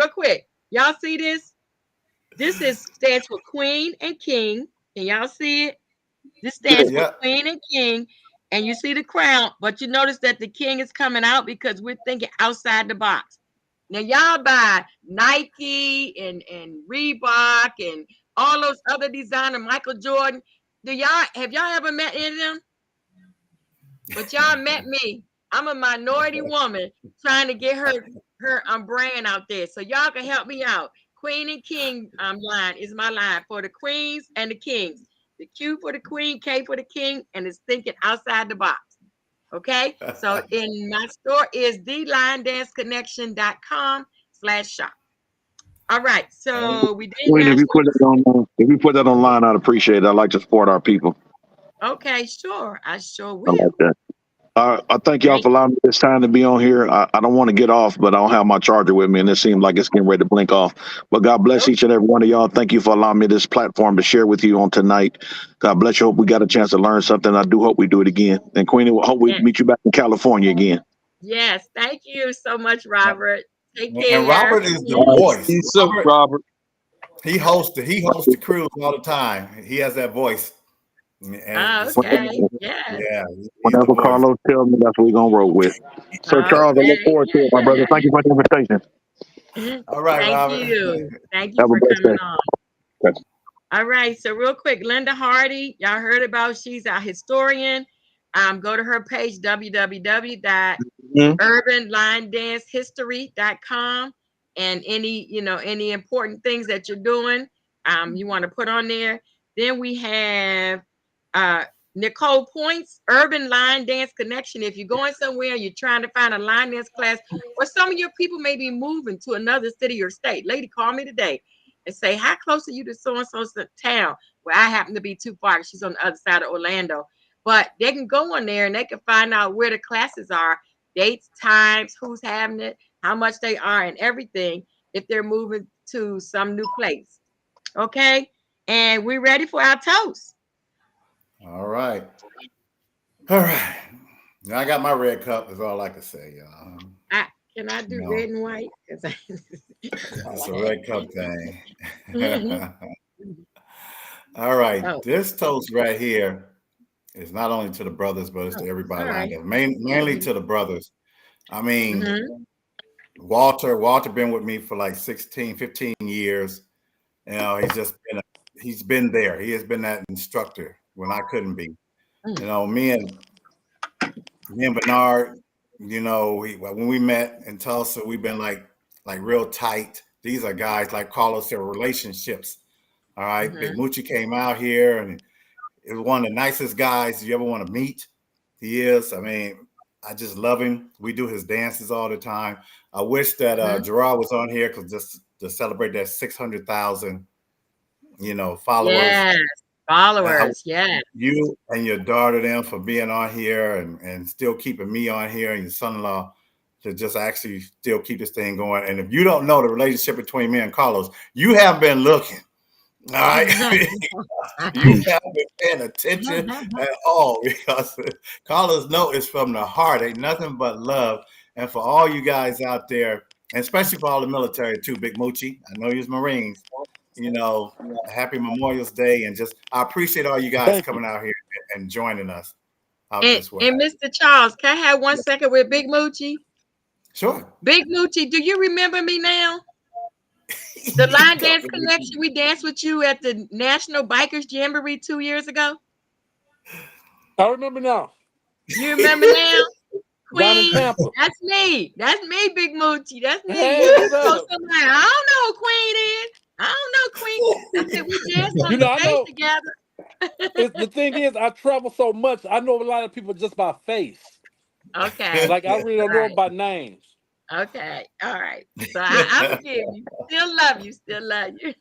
S4: Y'all see this? This stands for Queen and King. Can y'all see it? This stands for
S3: Yeah.
S4: Queen and King. And you see the crown, but you notice that the king is coming out because we're thinking outside the box. Now, y'all buy Nike and Reebok and all those other designer, Michael Jordan. Have y'all ever met any of them? But y'all met me. I'm a minority woman trying to get her brand out there. So y'all can help me out. Queen and King line is my line for the queens and the kings. The Q for the queen, K for the king, and it's thinking outside the box. Okay. So in my store is thelinedanceconnection.com/shop. All right. So we did
S8: Queen, if you
S4: national.
S8: put that online, I'd appreciate it. I'd like to support our people.
S4: Okay, sure. I sure
S8: I
S4: will.
S8: like that. I thank y'all
S4: Thank
S8: for allowing me this time to be on here. I don't want to get off, but I don't have my charger with me, and it seems like it's getting ready to blink off. But God bless each and every one of y'all. Thank you for allowing me this platform to share with you on tonight. God bless you. Hope we got a chance to learn something. I do hope we do it again. And Queenie, hope we meet you back in California again.
S4: Yes, thank you so much, Robert. Take
S3: And
S4: care.
S3: Robert is the
S6: All right,
S3: voice.
S6: peace out, Robert.
S3: He hosts the cruise all the time. He has that voice. And
S4: Okay. Yes.
S3: yeah, he's the
S8: Whenever
S3: voice.
S8: Carlos tells me, that's what we're going to roll with. So, Charles, I look
S4: Okay.
S8: forward to it, my brother. Thank you for the invitation.
S3: All right,
S4: Thank
S3: Robert.
S4: you. Thank you
S8: Have a
S4: for
S8: blessed
S4: coming
S8: day.
S4: on.
S8: Okay.
S4: All right. So real quick, Linda Hardy, y'all heard about, she's a historian. Go to her page, www.urbanlinedancehistory.com, and any important things that you're doing, you want to put on there. Then we have Nicole Points, Urban Line Dance Connection. If you're going somewhere and you're trying to find a line dance class, or some of your people may be moving to another city or state, lady, call me today and say, how close are you to so-and-so town? Where I happen to be too far. She's on the other side of Orlando. But they can go on there and they can find out where the classes are, dates, times, who's having it, how much they are, and everything if they're moving to some new place. Okay? And we're ready for our toast.
S3: All right. All right. Now I got my red cup, is all I can say, y'all.
S4: Can I do
S3: No.
S4: red and white?
S3: It's a red cup thing. All right.
S4: Oh.
S3: This toast right here is not only to the brothers, but it's to everybody.
S4: all right.
S3: Mainly to the brothers. I mean,
S4: Mhm.
S3: Walter been with me for like 16, 15 years. You know, he's been there. He has been that instructor when I couldn't be. You know, me and Bernard, you know, when we met in Tulsa, we've been like real tight. These are guys, like Carlos said, relationships. All right. Big Moochie came out here and it was one of the nicest guys you ever want to meet. He is. I mean, I just love him. We do his dances all the time. I wish that Gerard was on here because just to celebrate that 600,000, you know, followers.
S4: Yes, followers. Yeah.
S3: You and your daughter them for being on here and still keeping me on here and your son-in-law to just actually still keep this thing going. And if you don't know the relationship between me and Carlos, you have been looking. All right. You haven't been paying attention at all because Carlos knows it's from the heart. Ain't nothing but love. And for all you guys out there, and especially for all the military too, Big Moochie, I know you're Marines, you know, happy Memorial Day. And just, I appreciate all you guys coming out here and joining us out this way.
S4: And Mr. Charles, can I have 1 second with Big Moochie?
S3: Sure.
S4: Big Moochie, do you remember me now? The line dance connection, we danced with you at the National Bikers Jamboree 2 years ago.
S11: I remember now.
S4: You remember now?
S11: Down in
S4: Queen,
S11: Tampa.
S4: that's me. That's me, Big Moochie. That's me.
S11: Hey,
S4: You
S11: what's
S4: know
S11: up?
S4: somebody, I don't know who Queen is. I don't know Queen. I said we danced on
S11: You know,
S4: the
S11: I
S4: stage
S11: know.
S4: together.
S11: The thing is, I travel so much. I know a lot of people just by face.
S4: Okay.
S11: Like I really don't know them by names.
S4: Okay. All right. So I forgive you. Still love you. Still love you.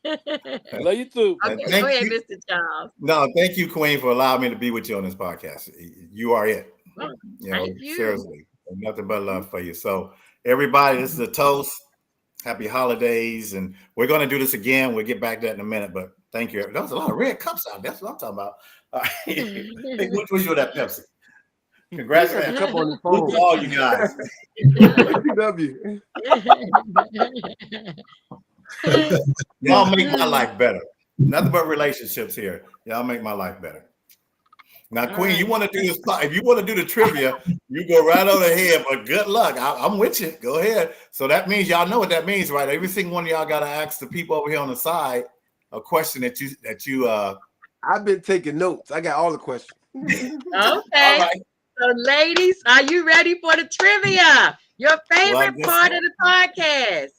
S11: Love you too.
S4: Okay.
S3: Thank
S4: Go ahead,
S3: you.
S4: Mr. Charles.
S3: No, thank you, Queen, for allowing me to be with you on this podcast. You are it.
S4: Oh,
S3: You know,
S4: thank you.
S3: seriously, nothing but love for you. So, everybody, this is a toast. Happy holidays, and we're going to do this again. We'll get back to that in a minute. But thank you. There was a lot of red cups out. That's what I'm talking about. Hey, which was you that Pepsi? Congratulations.
S5: A couple on the
S3: Salute to
S5: phone.
S3: all you guys.
S5: W.
S3: Y'all make my life better. Nothing but relationships here. Y'all make my life better. Now, Queen, you want to do this? If you want to do the trivia, you go right on ahead. But good luck. I'm with you. Go ahead. So that means y'all know what that means, right? Every single one of y'all got to ask the people over here on the side a question that you.
S5: I've been taking notes. I got all the questions.
S4: Okay.
S3: All right.
S4: So, ladies, are you ready for the trivia? Your favorite
S3: guess
S4: part
S3: so.
S4: of the podcast.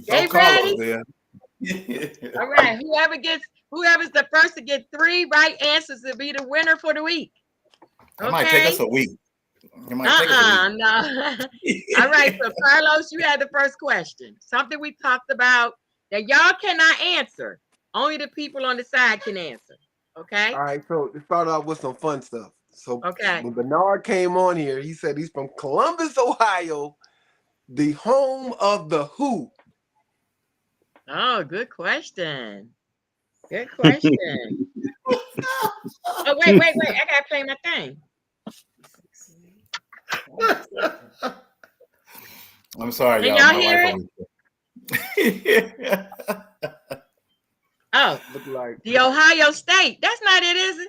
S4: They
S3: Don't call us
S4: ready?
S3: then.
S4: All right. Whoever's the first to get 3 right answers will be the winner for the week.
S3: It might take us a week. It might take us a week.
S4: No. All right. So, Carlos, you had the first question. Something we talked about that y'all cannot answer. Only the people on the side can answer. Okay.
S5: All right, so to start off with some fun stuff. So
S4: Okay.
S5: when Bernard came on here, he said he's from Columbus, Ohio, the home of the Who.
S4: Oh, good question. Good question. Oh, wait. I gotta play my thing.
S3: I'm sorry,
S4: Can
S3: y'all.
S4: y'all
S3: My
S4: hear
S3: wife
S4: Oh,
S5: Look like
S4: the Ohio State. That's not it, is it?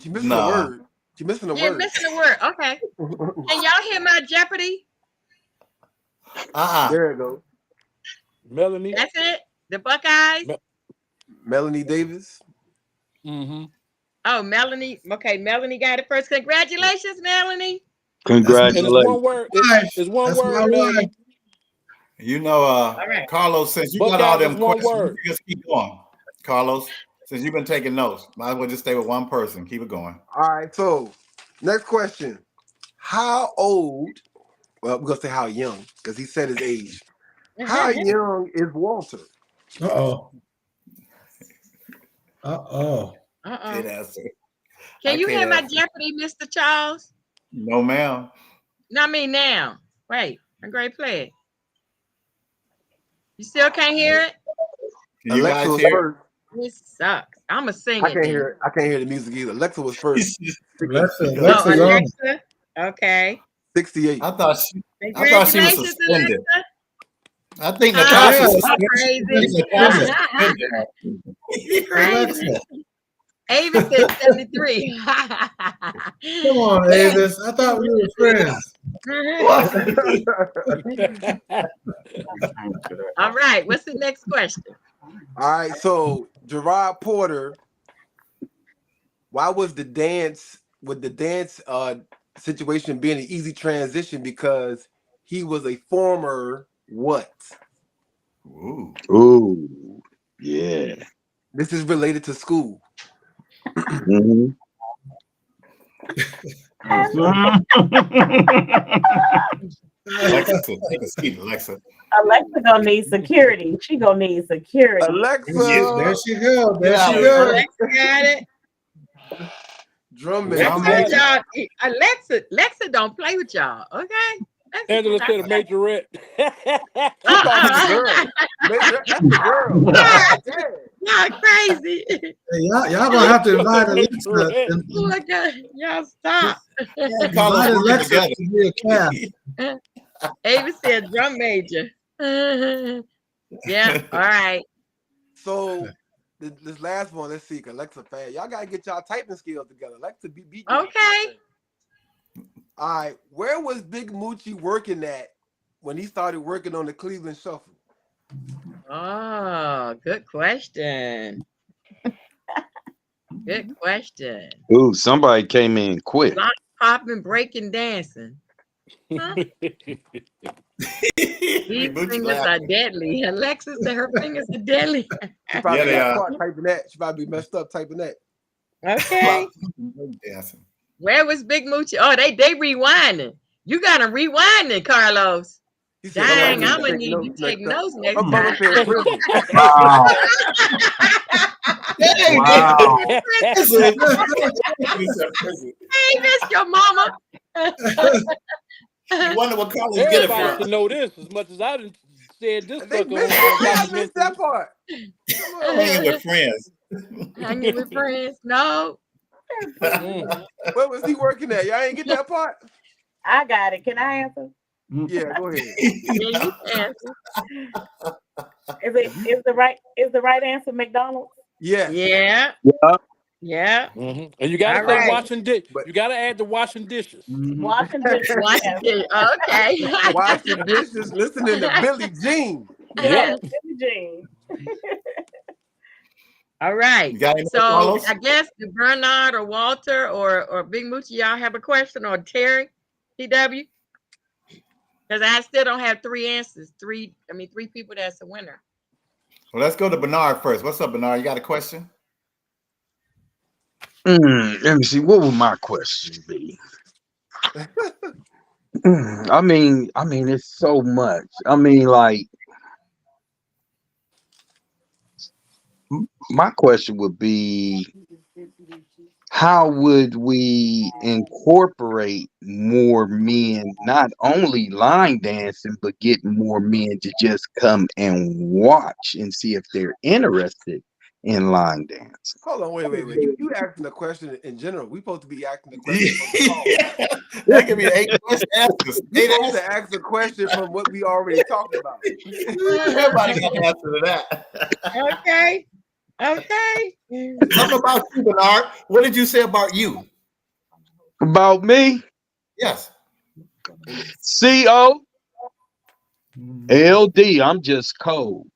S5: you're missing
S3: Nah.
S5: a word. You're missing a
S4: You're
S5: word.
S4: missing a word. Okay. Can y'all hear my Jeopardy?
S5: There it goes.
S11: Melanie.
S4: That's it? The Buckeyes?
S5: Melanie Davis.
S11: Mm-hmm.
S4: Oh, Melanie. Okay, Melanie got it first. Congratulations, Melanie.
S11: And it's
S6: Congratulations.
S11: one word. It's one
S7: That's my
S11: word, Melanie.
S7: wife.
S3: You know,
S4: right.
S3: Carlos, since you got all
S11: Buckeyes
S3: them
S11: is one
S3: questions,
S11: word.
S3: you just keep going. Carlos, Since you've been taking notes, might as well just stay with one person. Keep it going.
S5: All right, so next question. How old, well, we're going to say how young, because he said his age. How young is Walter?
S7: Uh-oh. Uh-oh.
S3: Good answer.
S4: Can
S3: I
S4: you hear
S3: can't
S4: my
S3: answer.
S4: Jeopardy, Mr. Charles?
S3: No, ma'am.
S4: Not me now. Wait, I'm great play it. You still can't hear it?
S3: Can you
S5: Alexa
S3: guys
S5: was
S3: hear?
S5: first.
S4: This sucks. I'ma sing
S5: I
S4: it
S5: can't
S4: then.
S5: hear it. I can't hear the music either. Alexa was first.
S7: Alexa,
S4: Oh,
S7: Alexa's on.
S4: Alexa. Okay.
S5: 68.
S3: I thought she was
S4: Congratulations,
S3: suspended.
S4: Alexa.
S3: I think
S4: Oh,
S3: Natasha's
S4: you
S3: suspended.
S4: crazy.
S7: Alexa.
S4: Avis said 73.
S7: Come on, Avis. I thought we were friends.
S4: All right. What's the next question?
S5: All right, so Gerard Porter, why was the dance situation being an easy transition? Because he was a former what?
S6: Ooh, yeah.
S5: This is related to school.
S6: Mhm.
S3: Alexa, take a seat, Alexa.
S12: Alexa gonna need security. She gonna need security.
S5: Alexa,
S7: There she go. There
S3: Yeah,
S7: she go.
S4: Alexa got it.
S5: drum
S3: Drum
S5: major.
S3: major.
S4: Alexa don't play with y'all. Okay.
S11: Angela said a majorette.
S5: That's the girl. That's the girl. God damn.
S4: Y'all crazy.
S7: Hey, y'all gonna have to invite Alexa.
S11: Majorette.
S4: Oh my God. Y'all stop.
S3: Carlos
S7: Invite
S3: working
S7: Alexa
S3: together.
S7: to be a cast.
S4: Avis said drum major. Yeah. All right.
S5: So this last one, let's see. Alexa fast. Y'all gotta get y'all typing skills together. Alexa be beating.
S4: Okay.
S5: All right, where was Big Moochie working at when he started working on the Cleveland Shuffle?
S4: Oh, good question. Good question.
S6: Ooh, somebody came in quick.
S4: Lock, popping, breaking, dancing. Huh? These
S3: Moochie's
S4: fingers are
S3: laughing.
S4: deadly. Alexa said her fingers are deadly.
S5: She probably
S3: Yeah, they
S5: got
S3: are.
S5: caught typing that. She probably messed up typing that.
S4: Okay.
S3: Dancing.
S4: Where was Big Moochie? Oh, they rewinding. You gotta rewind it, Carlos.
S5: He said,
S4: Dang,
S5: "My
S4: I'm
S5: mother
S4: gonna
S5: said
S4: need you to take notes next
S5: My mother
S4: time.
S5: said prison."
S6: Wow.
S4: Hey,
S6: Wow.
S4: Hey, miss your mama.
S3: You wonder what Carlos get it
S11: Everybody
S3: from.
S11: should know this as much as I done said this
S5: They
S11: sucker
S5: missed,
S11: on
S5: I missed that
S11: documentary.
S5: part.
S3: Hanging with friends.
S4: Hanging with friends. No.
S11: Mm.
S5: Where was he working at? Y'all ain't get that part?
S12: I got it. Can I answer?
S5: Yeah, go ahead.
S4: Yeah, you can.
S12: Is the right answer McDonald's?
S5: Yeah.
S4: Yeah.
S6: Yeah.
S4: Yeah.
S11: Mhm. And you gotta
S4: All
S11: say
S4: right.
S11: washing dish.
S5: But-
S11: You gotta add the washing dishes.
S12: Washing dishes.
S4: Washing dishes. Okay.
S5: Wash the dishes, listening to Billie Jean.
S12: Yes, Billie Jean.
S4: All right.
S3: You got any more,
S4: So
S3: Carlos?
S4: I guess the Bernard or Walter or Big Moochie, y'all have a question, or Terry, TW? Because I still don't have three answers. Three people that's a winner.
S3: Well, let's go to Bernard first. What's up, Bernard? You got a question?
S6: Let me see. What would my question be? I mean, it's so much. I mean, like, my question would be, how would we incorporate more men, not only line dancing, but get more men to just come and watch and see if they're interested in line dancing?
S5: Hold on, wait. You asking the question in general. We supposed to be asking the question from the call.
S3: That could be 8 answers.
S5: We
S3: 8
S5: supposed
S3: answers.
S5: to ask the question from what we already talked about.
S3: Everybody got an answer to that.
S4: Okay. Okay.
S3: Something about you, Bernard. What did you say about you?
S6: About me?
S3: Yes.
S6: CO LD, I'm just cold.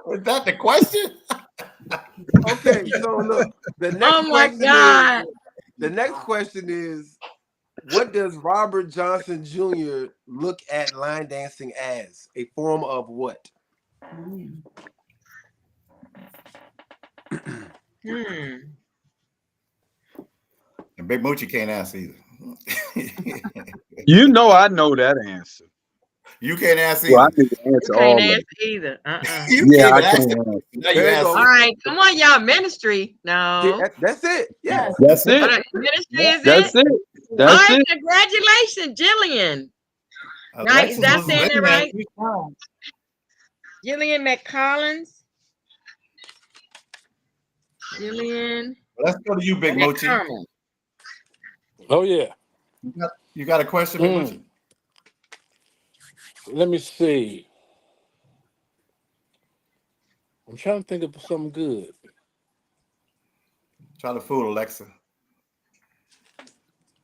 S3: Was that the question?
S5: Okay, so look, the next
S4: Oh my
S5: question
S4: God.
S5: is the next question is, what does Robert Johnson Jr. look at line dancing as? A form of what?
S4: Hmm.
S3: And Big Moochie can't answer either.
S6: You know I know that answer.
S3: You can't answer
S6: Well, I
S3: either.
S6: need to
S4: You
S6: answer
S4: can't
S6: all of
S4: answer
S6: it.
S4: either.
S3: You
S6: Yeah,
S3: can't
S6: I
S3: answer.
S6: can't answer.
S3: Now you
S5: There you
S3: answer.
S5: go.
S4: All right, come on, y'all. Ministry.
S5: Yeah,
S4: No.
S5: that's it. Yeah.
S6: That's it.
S4: Ministry is
S6: That's
S4: it?
S6: it.
S4: All
S6: That's
S4: right,
S6: it.
S4: congratulations, Jillian. Right?
S3: Alexis
S4: Is that
S3: was
S4: saying
S3: in
S4: it
S3: there.
S4: right? Jillian McCollins. Jillian
S3: Let's go to you, Big Moochie.
S4: McCormick.
S11: Oh yeah.
S3: You got a question, Big Moochie?
S11: Let me see. I'm trying to think of something good.
S3: Try to fool Alexa.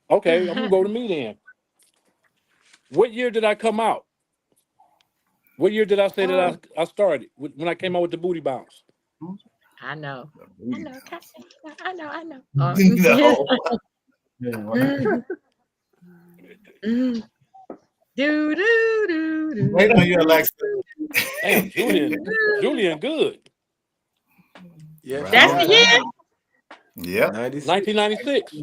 S11: Okay, I'm gonna go to me then. What year did I come out? What year did I say that I started when I came out with the booty bounce?
S4: I know.
S3: No.
S4: I know. Do, do, do, do.
S3: Wait on you, Alexa.
S11: Damn, Julian, good.
S5: Yeah.
S4: That's the year?
S3: Yep.
S11: 1996.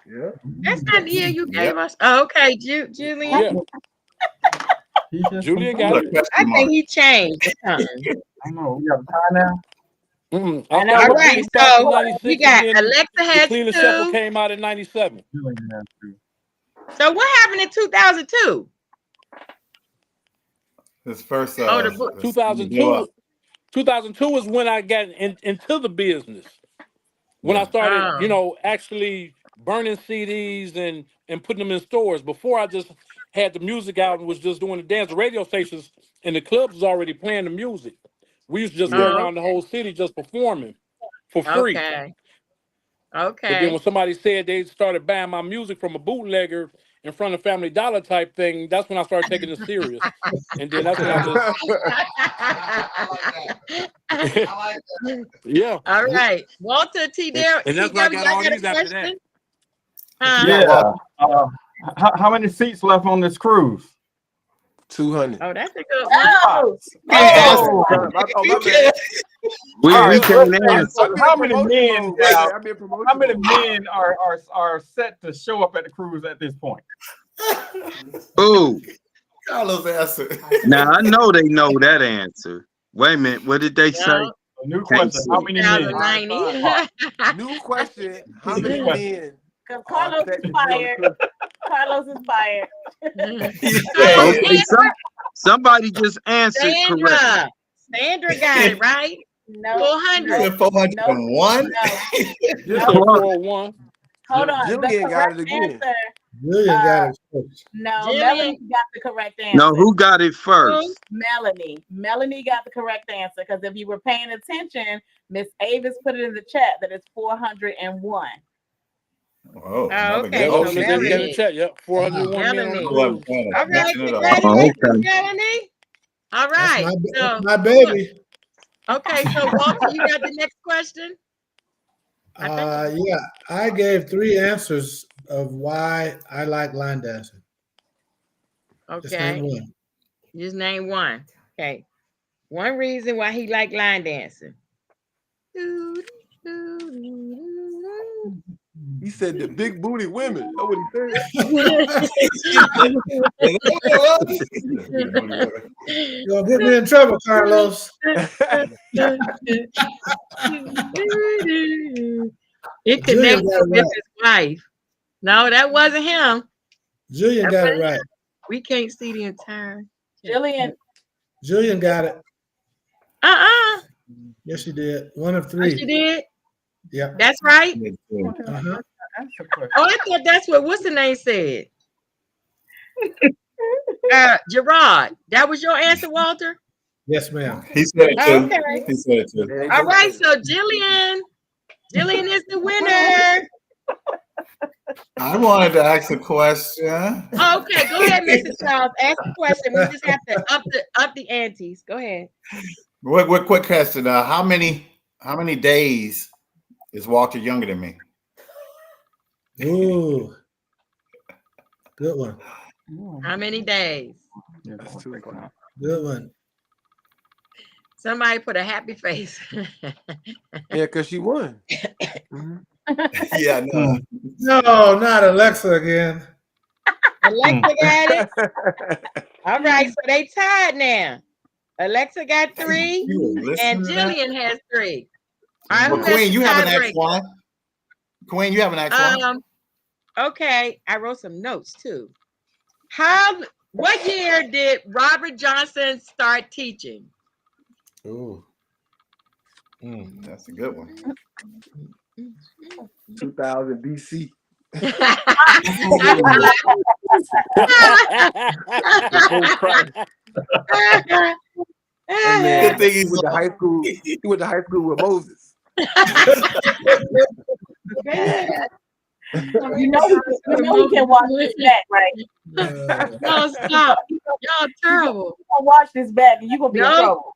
S5: Yeah.
S4: That's not the year you
S3: Yep.
S4: gave us. Oh, okay, Julian.
S11: Yeah. Julian got
S3: Look,
S11: it.
S3: question
S4: I
S3: mark.
S4: think he changed the time.
S13: I know. We got a tie now.
S11: I
S4: All
S11: started with
S4: right,
S11: Booty Bounce in
S4: so
S11: 96,
S4: we got
S11: and then
S4: Alexa
S11: the
S4: has
S11: Cleveland Shuffle
S4: 2.
S11: came out in 97.
S4: So what happened in 2002?
S3: His first
S4: Oh, the book.
S11: 2002 is when I got into the business. When I started,
S4: Oh.
S11: actually burning CDs and putting them in stores. Before I just had the music out and was just doing the dance. The radio stations and the clubs was already playing the music. We used to just go around the whole city just performing for free.
S4: Okay.
S11: But then
S4: Okay.
S11: when somebody said they started buying my music from a bootlegger in front of Family Dollar type thing, that's when I started taking it serious. And then that's when I just yeah.
S4: All right. Walter T. Dare.
S11: And that's
S4: T.
S11: when I
S4: Dare,
S11: got all
S4: y'all got a
S11: these after that.
S4: question?
S13: Yeah. How many seats left on this cruise?
S5: 200.
S4: Oh, that's a good one.
S13: Oh,
S5: my bad.
S6: We
S13: right,
S6: can't answer.
S13: so how many men?
S5: I'm in promotion
S13: How many
S5: mode.
S13: men are set to show up at the cruise at this point?
S6: Ooh.
S3: Carlos answer.
S6: Now I know they know that answer. Wait a minute. What did they say?
S4: No.
S13: A new
S6: Can't
S13: question.
S6: see.
S13: How many men?
S4: 90.
S5: New question. How many
S13: New question.
S5: men
S12: Because
S5: are
S12: Carlos
S5: set
S12: is
S5: to be on the
S12: fired.
S5: cruise?
S12: Carlos is fired.
S6: Okay, somebody just answered correctly.
S4: Sandra got it right.
S12: No.
S4: 400.
S3: 401.
S11: Just said 401.
S12: Hold on.
S5: Jillian
S12: The
S5: got it
S12: correct
S5: again.
S12: answer.
S7: Julian got it first.
S12: No,
S4: Jillian.
S12: Melanie got the correct answer.
S6: No, who got it first?
S12: Melanie. Melanie got the correct answer because if you were paying attention, Miss Avis put it in the chat that it's 401.
S3: Oh,
S4: okay.
S11: Oh,
S4: So
S11: Miss Davis got in
S4: Melanie.
S11: the chat. Yep. 401 men on the
S4: Melanie.
S11: cruise.
S4: All right.
S6: Oh,
S4: Congratulations,
S6: okay.
S4: Melanie. All
S7: That's
S4: right. So,
S7: my baby.
S4: okay. So, Walter, you got the next question?
S7: Yeah, I gave 3 answers of why I like line dancing. Just
S4: Okay.
S7: name one.
S4: Just name one. Okay. One reason why he liked line dancing.
S5: He said the big booty women. That's what he said.
S7: You're gonna get me in trouble, Carlos.
S4: It
S7: Julian
S4: connects
S7: got it
S4: with
S7: right.
S4: his wife. No, that wasn't him.
S7: Julian got it right.
S4: We can't see the entire.
S7: Julian got it. Yes, she did. 1 of 3.
S4: Oh, she did?
S7: Yeah.
S4: That's right.
S7: Uh-huh.
S4: Oh, I thought that's what's the name said. Gerard, that was your answer, Walter?
S7: Yes, ma'am.
S3: He said it too.
S4: Okay.
S3: He said it too.
S4: All right, so Jillian is the winner.
S3: I wanted to ask a question.
S4: Okay, go ahead, Mr. Charles. Ask the question. We just have to up the antes. Go ahead.
S3: What quick question? How many days is Walter younger than me?
S7: Ooh, good one.
S4: How many days?
S5: That's 2 o'clock.
S7: Good one.
S4: Somebody put a happy face.
S5: Yeah, because she won. Mhm.
S3: Yeah, no.
S7: No, not Alexa again.
S4: Alexa got it. All right, so they tied now. Alexa got 3,
S3: You were
S4: and
S3: listening to that?
S4: Jillian has 3. All right,
S3: Well,
S4: who has
S3: Queen,
S4: the
S3: you haven't asked
S4: tiebreaker?
S3: one. Queen, you haven't asked one.
S4: Okay, I wrote some notes too. What year did Robert Johnson start teaching?
S7: Ooh.
S3: That's a good one.
S5: 2000 BC. Before Christ. That man,
S3: Good thing
S5: he
S3: he's
S5: went to high school. He went to high school with Moses.
S12: You know he can watch this back, right?
S4: No, stop. Y'all terrible.
S12: You gonna watch this back and you gonna be in
S4: No,
S12: trouble.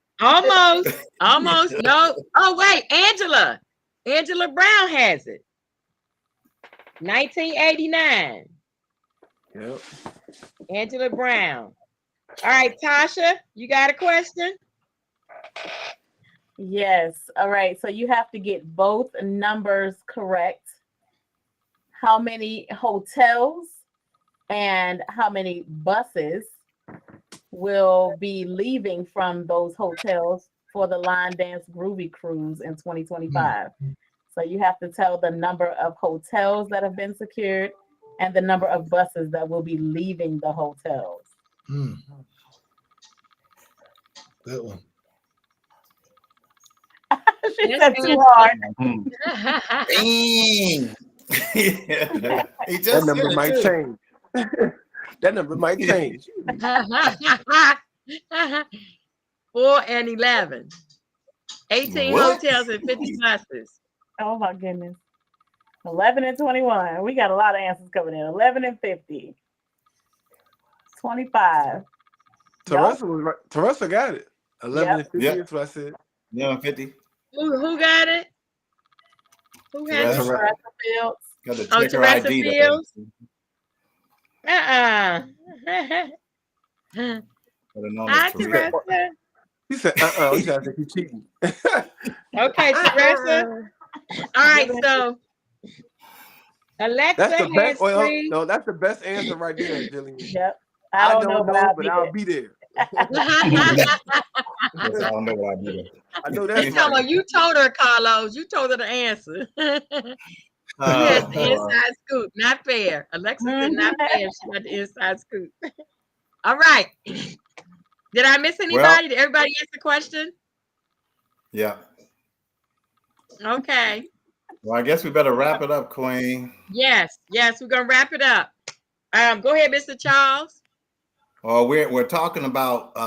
S4: almost. No. Oh, wait, Angela Brown has it. 1989.
S5: Yep.
S4: Angela Brown. All right, Tasha, you got a question?
S12: Yes. All right. So you have to get both numbers correct. How many hotels and how many buses will be leaving from those hotels for the Line Dance Groovy Cruise in 2025? So you have to tell the number of hotels that have been secured and the number of buses that will be leaving the hotels.
S7: Good one.
S12: She said too hard.
S3: Dang. Yeah. He
S5: That
S3: just
S5: number
S3: said
S5: might
S3: it, too.
S5: change. That number might change.
S4: 4 and 11. 18
S3: What?
S4: hotels and 50 buses.
S12: Oh my goodness. 11 and 21. We got a lot of answers coming in. 11 and 50. 25.
S5: Teresa was right. Teresa got it. 11 and 50
S3: Yep.
S5: is what I said.
S3: Yeah, 50.
S4: Who got it? Who has
S3: Teresa.
S4: it?
S12: Teresa Fields.
S3: Got to
S4: Oh,
S3: check her
S4: Teresa
S3: ID. though.
S4: Fields?
S3: Better known
S4: Hi,
S3: as Teresa.
S4: Teresa.
S5: He said, I'm trying to think he's cheating.
S4: Okay, Teresa. All right, so Alexa
S5: That's the
S4: has
S5: best. Well,
S4: 3.
S5: no, that's the best answer right there, Jillian.
S12: Yep.
S5: I don't know,
S12: but
S5: I'll be there.
S3: Yes, I don't know what I did.
S5: I know that's
S4: Come
S5: right.
S4: on, you told her, Carlos. You told her the answer. Yes, the inside scoop. Not fair. Alexa said not fair. She got the inside scoop. All right. Did I miss anybody? Did everybody answer the question?
S3: Yeah.
S4: Okay.
S3: Well, I guess we better wrap it up, Queen.
S4: Yes, we're gonna wrap it up. Go ahead, Mr. Charles.
S3: We're talking about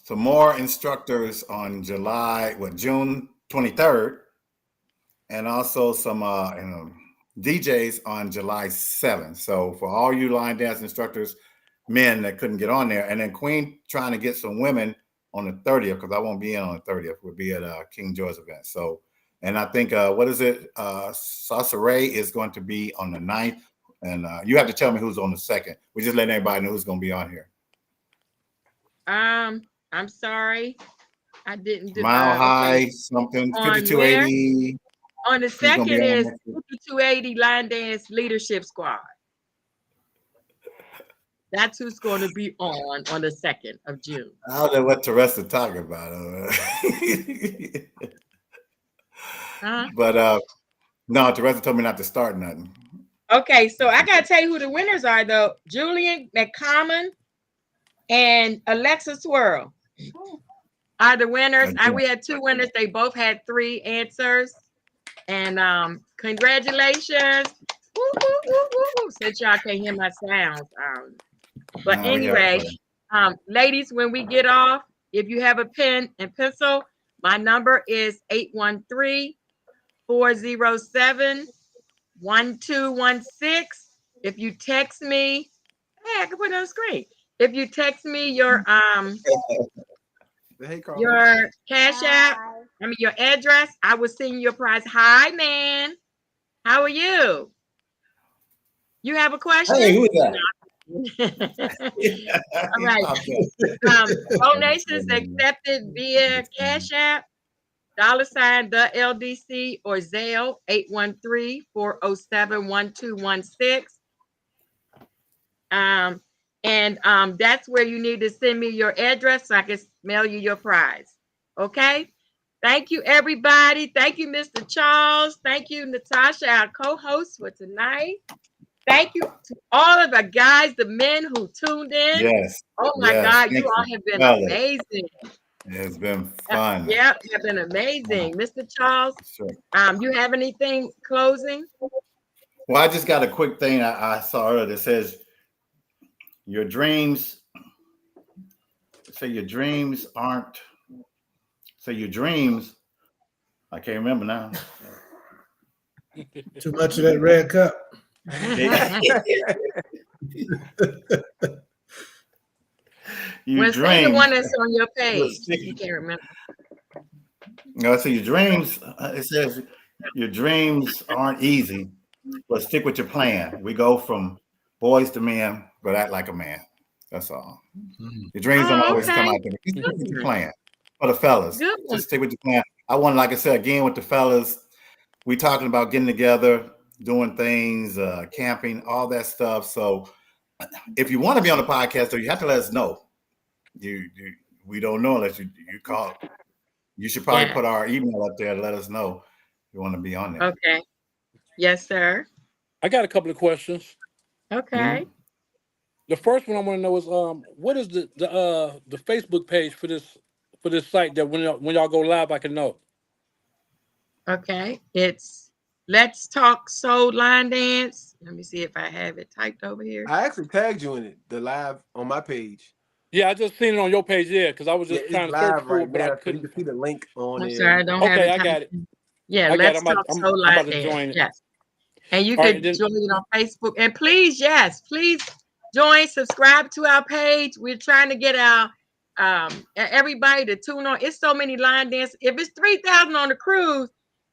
S3: some more instructors on June 23rd, and also some DJs on July 7th. So for all you line dance instructors, men that couldn't get on there, and then Queen trying to get some women on the 30th, because I won't be in on the 30th. We'll be at King George event. So, and I think Sasa Ray is going to be on the 9th, and you have to tell me who's on the 2nd. We're just letting everybody know who's going to be on here.
S4: I'm sorry, I didn't do
S3: Mile High,
S4: okay.
S3: something,
S4: On
S3: 5280.
S4: On the
S3: Who's gonna
S4: 2nd
S3: be on
S4: is
S3: next week?
S4: 5280 Line Dance Leadership Squad. That's who's going to be on the 2nd of June.
S3: I don't know what Teresa talking about. But no, Teresa told me not to start nothing.
S4: Okay, so I gotta tell you who the winners are though. Julian McCommon and Alexa Swirl are the winners. We had 2 winners. They both had 3 answers. And congratulations. Woo, woo, woo, woo, woo. Since y'all can't hear my sounds. But anyway, ladies, when we get off, if you have a pen and pencil, my number is 813-407-1216. If you text me, hey, I can put it on the screen. If you text me your cash app, your address, I will send you a prize. Hi, man. How are you? You have a question?
S3: Hey, who is that?
S4: All right. Donations accepted via Cash App, $ the LDC, or Zelle 813-407-1216. That's where you need to send me your address so I can mail you your prize. Okay. Thank you, everybody. Thank you, Mr. Charles. Thank you, Natasha, our co-host for tonight. Thank you to all of the guys, the men who tuned in.
S3: Yes.
S4: Oh my
S3: Yes.
S4: God,
S3: Thank
S4: you all have been
S3: fellas.
S4: amazing.
S3: It's been fun.
S4: Yeah, you have been amazing. Mr. Charles,
S3: Sure.
S4: you have anything closing?
S3: Well, I just got a quick thing I saw earlier that says your dreams. Say your dreams aren't. Say your dreams. I can't remember now.
S7: Too much of that red cup.
S3: Your
S4: Say the
S3: dreams.
S4: one that's on your page. If you can't remember.
S3: No, so your dreams. It says your dreams aren't easy, but stick with your plan. We go from boys to men, but act like a man. That's all. Your dreams don't always come out there. You stick with your plan. For the fellas, just stick with your plan. I want, like I said again, with the fellas, we talking about getting together, doing things, camping, all that stuff. So, if you want to be on the podcast, though, you have to let us know. We don't know unless you call. You should probably put our email up there to let us know if you want to be on there.
S4: Okay. Yes, sir.
S11: I got a couple of questions.
S4: Okay.
S11: The first one I want to know is what is the Facebook page for this site that when y'all go live I can know?
S4: Okay. It's Let's Talk Soul Line Dance. Let me see if I have it typed over here.
S5: I actually tagged you in it, the live on my page.
S11: Yeah, I just seen it on your page there because I was just trying to search for it, but I couldn't.
S5: You can see the link on
S4: I'm
S5: there.
S4: sorry, I don't have it.
S11: Okay, I got it.
S4: Yeah,
S11: I got
S4: Let's
S11: it.
S4: Talk Soul
S11: I'm
S4: Line
S11: about to join
S4: Dance.
S11: it.
S4: Yes. And you
S11: All
S4: can
S11: right, then-
S4: join it on Facebook. And please join, subscribe to our page. We're trying to get our everybody to tune on. It's so many line dance. If it's 3,000 on the cruise,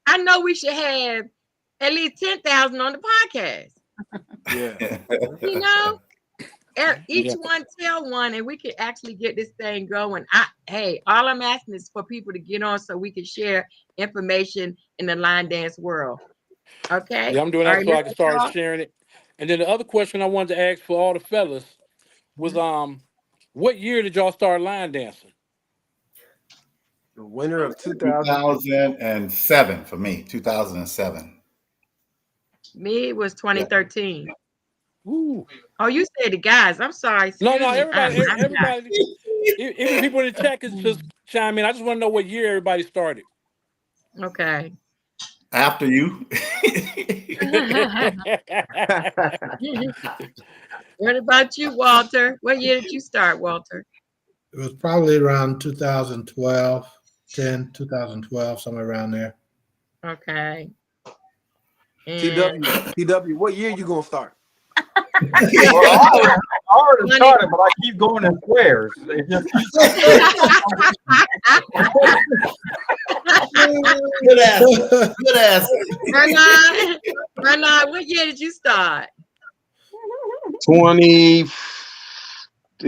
S4: I know we should have at least 10,000 on the podcast.
S5: Yeah.
S4: You know, each one tell one, and we can actually get this thing going. All I'm asking is for people to get on so we can share information in the line dance world. Okay.
S11: Yeah, I'm doing that
S4: All
S11: so
S4: right,
S11: I can
S4: Mr.
S11: start
S4: Charles?
S11: sharing it. And then the other question I wanted to ask for all the fellas was what year did y'all start line dancing?
S5: The winter of 2000.
S3: 2007 for me. 2007.
S4: Me, it was 2013.
S11: Ooh.
S4: Oh, you said the guys. I'm sorry.
S11: No,
S4: Excuse me.
S11: everybody, even people in the chat can just chime in. I just want to know what year everybody started.
S4: Okay.
S3: After you.
S4: What about you, Walter? What year did you start, Walter?
S7: It was probably around 2012, 2012, somewhere around there.
S4: Okay.
S5: TW, what year you gonna start?
S13: Well, I already started, but I keep going in squares. It just
S3: Good answer. Good answer.
S4: Bernard, what year did you start?
S6: It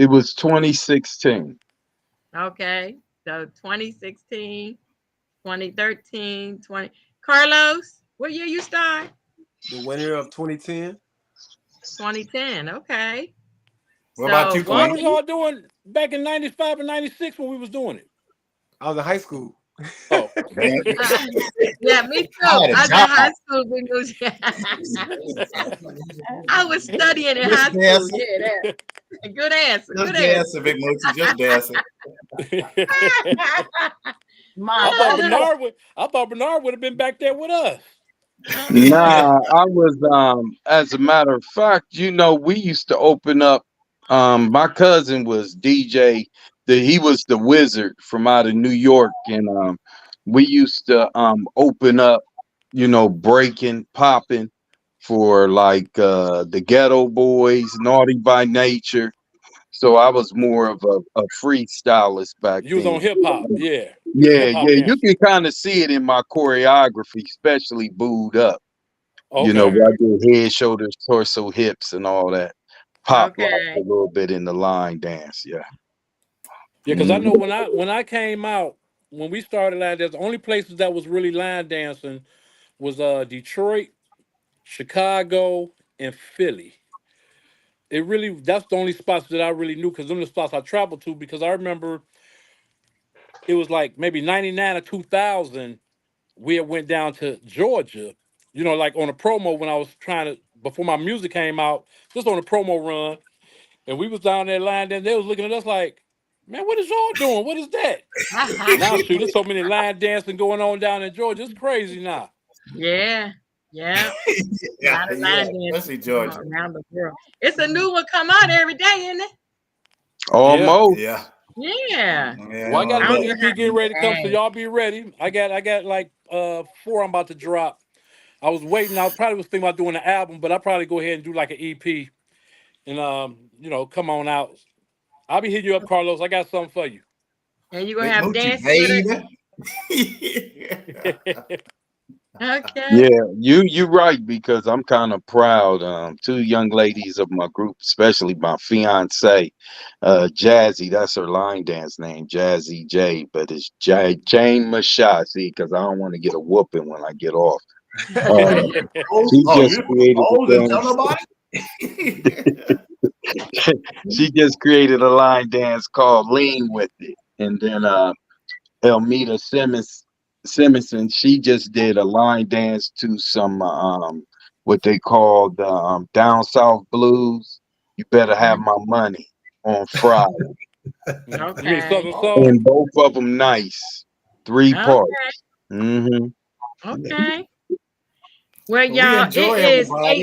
S6: was 2016.
S4: Okay. So 2016, 2013, 20. Carlos, what year you start?
S5: The winter of 2010.
S4: 2010. Okay.
S3: What about you,
S11: What
S3: Queen?
S11: was y'all doing back in 95 and 96 when we was doing it?
S5: I was in high school.
S11: Oh.
S4: Yeah, me too. I was in high school. I was studying in high school. Yeah, that. Good answer.
S3: Just
S4: Good answer.
S3: dancing, Big Moochie. Just dancing.
S11: I thought Bernard would have been back there with us.
S6: Nah, I was as a matter of fact, we used to open up. My cousin was DJ. He was the Wizard from out of New York, and we used to open up, breaking, popping for like the Ghetto Boys, Naughty by Nature. So I was more of a freestylist back then.
S11: You was on hip hop, yeah.
S6: Yeah,
S11: Hip-hop
S6: yeah.
S11: dancer.
S6: You can kind of see it in my choreography, especially Booed Up.
S11: Okay.
S6: Where I do head, shoulders, torso, hips, and all that. pop
S4: Okay.
S6: locked a little bit in the line dance. Yeah.
S11: Yeah, because I know
S6: Mhm.
S11: when I came out, when we started line dance, the only places that was really line dancing was Detroit, Chicago, and Philly. It really that's the only spots that I really knew because them the spots I traveled to because I remember it was like maybe 99 or 2000 we had went down to Georgia, you know, like on a promo when I was trying to before my music came out, just on a promo run, and we was down there line dance. They was looking at us like, man, what is y'all doing? What is that? Now shoot, there's so many line dancing going on down in Georgia. It's crazy now.
S4: Yeah. Yeah. A
S3: Yeah,
S4: lot of
S3: yeah,
S4: line dancing
S3: especially
S4: going
S3: Georgia.
S4: on around the world. It's a new one come out every day, isn't it?
S11: Yeah.
S6: Almost.
S3: Yeah,
S4: Yeah.
S3: yeah,
S11: Well, I got a
S4: I
S11: new
S4: don't
S3: almost.
S4: know
S11: EP
S4: how.
S11: getting ready to come, so
S4: Hey.
S11: y'all be ready. I got like 4 I'm about to drop. I was waiting. I probably was thinking about doing an album, but I'll probably go ahead and do like an EP and you know, come on out. I'll be hitting you up, Carlos. I got something for you.
S4: And you gonna
S3: Big
S4: have
S3: Moochie,
S4: dance with it?
S3: baby.
S4: Okay.
S6: Yeah, you right because I'm kind of proud. 2 young ladies of my group, especially my fiance, Jazzy. That's her line dance name, Jazzy J. But it's Jane Masha. See, because I don't want to get a whooping when I get off. She
S3: Oh,
S6: just
S3: you
S6: created a
S3: proposed and tell
S6: dance.
S3: nobody?
S6: She just created a line dance called "Lean with It," and then Elmita Simonson, she just did a line dance to some what they call the down south blues. You better have my money on Friday,
S11: You mean
S4: Okay.
S11: Southern Soul?
S6: and both of them nice, 3
S4: Okay.
S6: parts. Mm-hmm.
S4: Okay. Well,
S3: Well, we
S4: y'all,
S3: enjoy
S4: it is
S3: everybody. I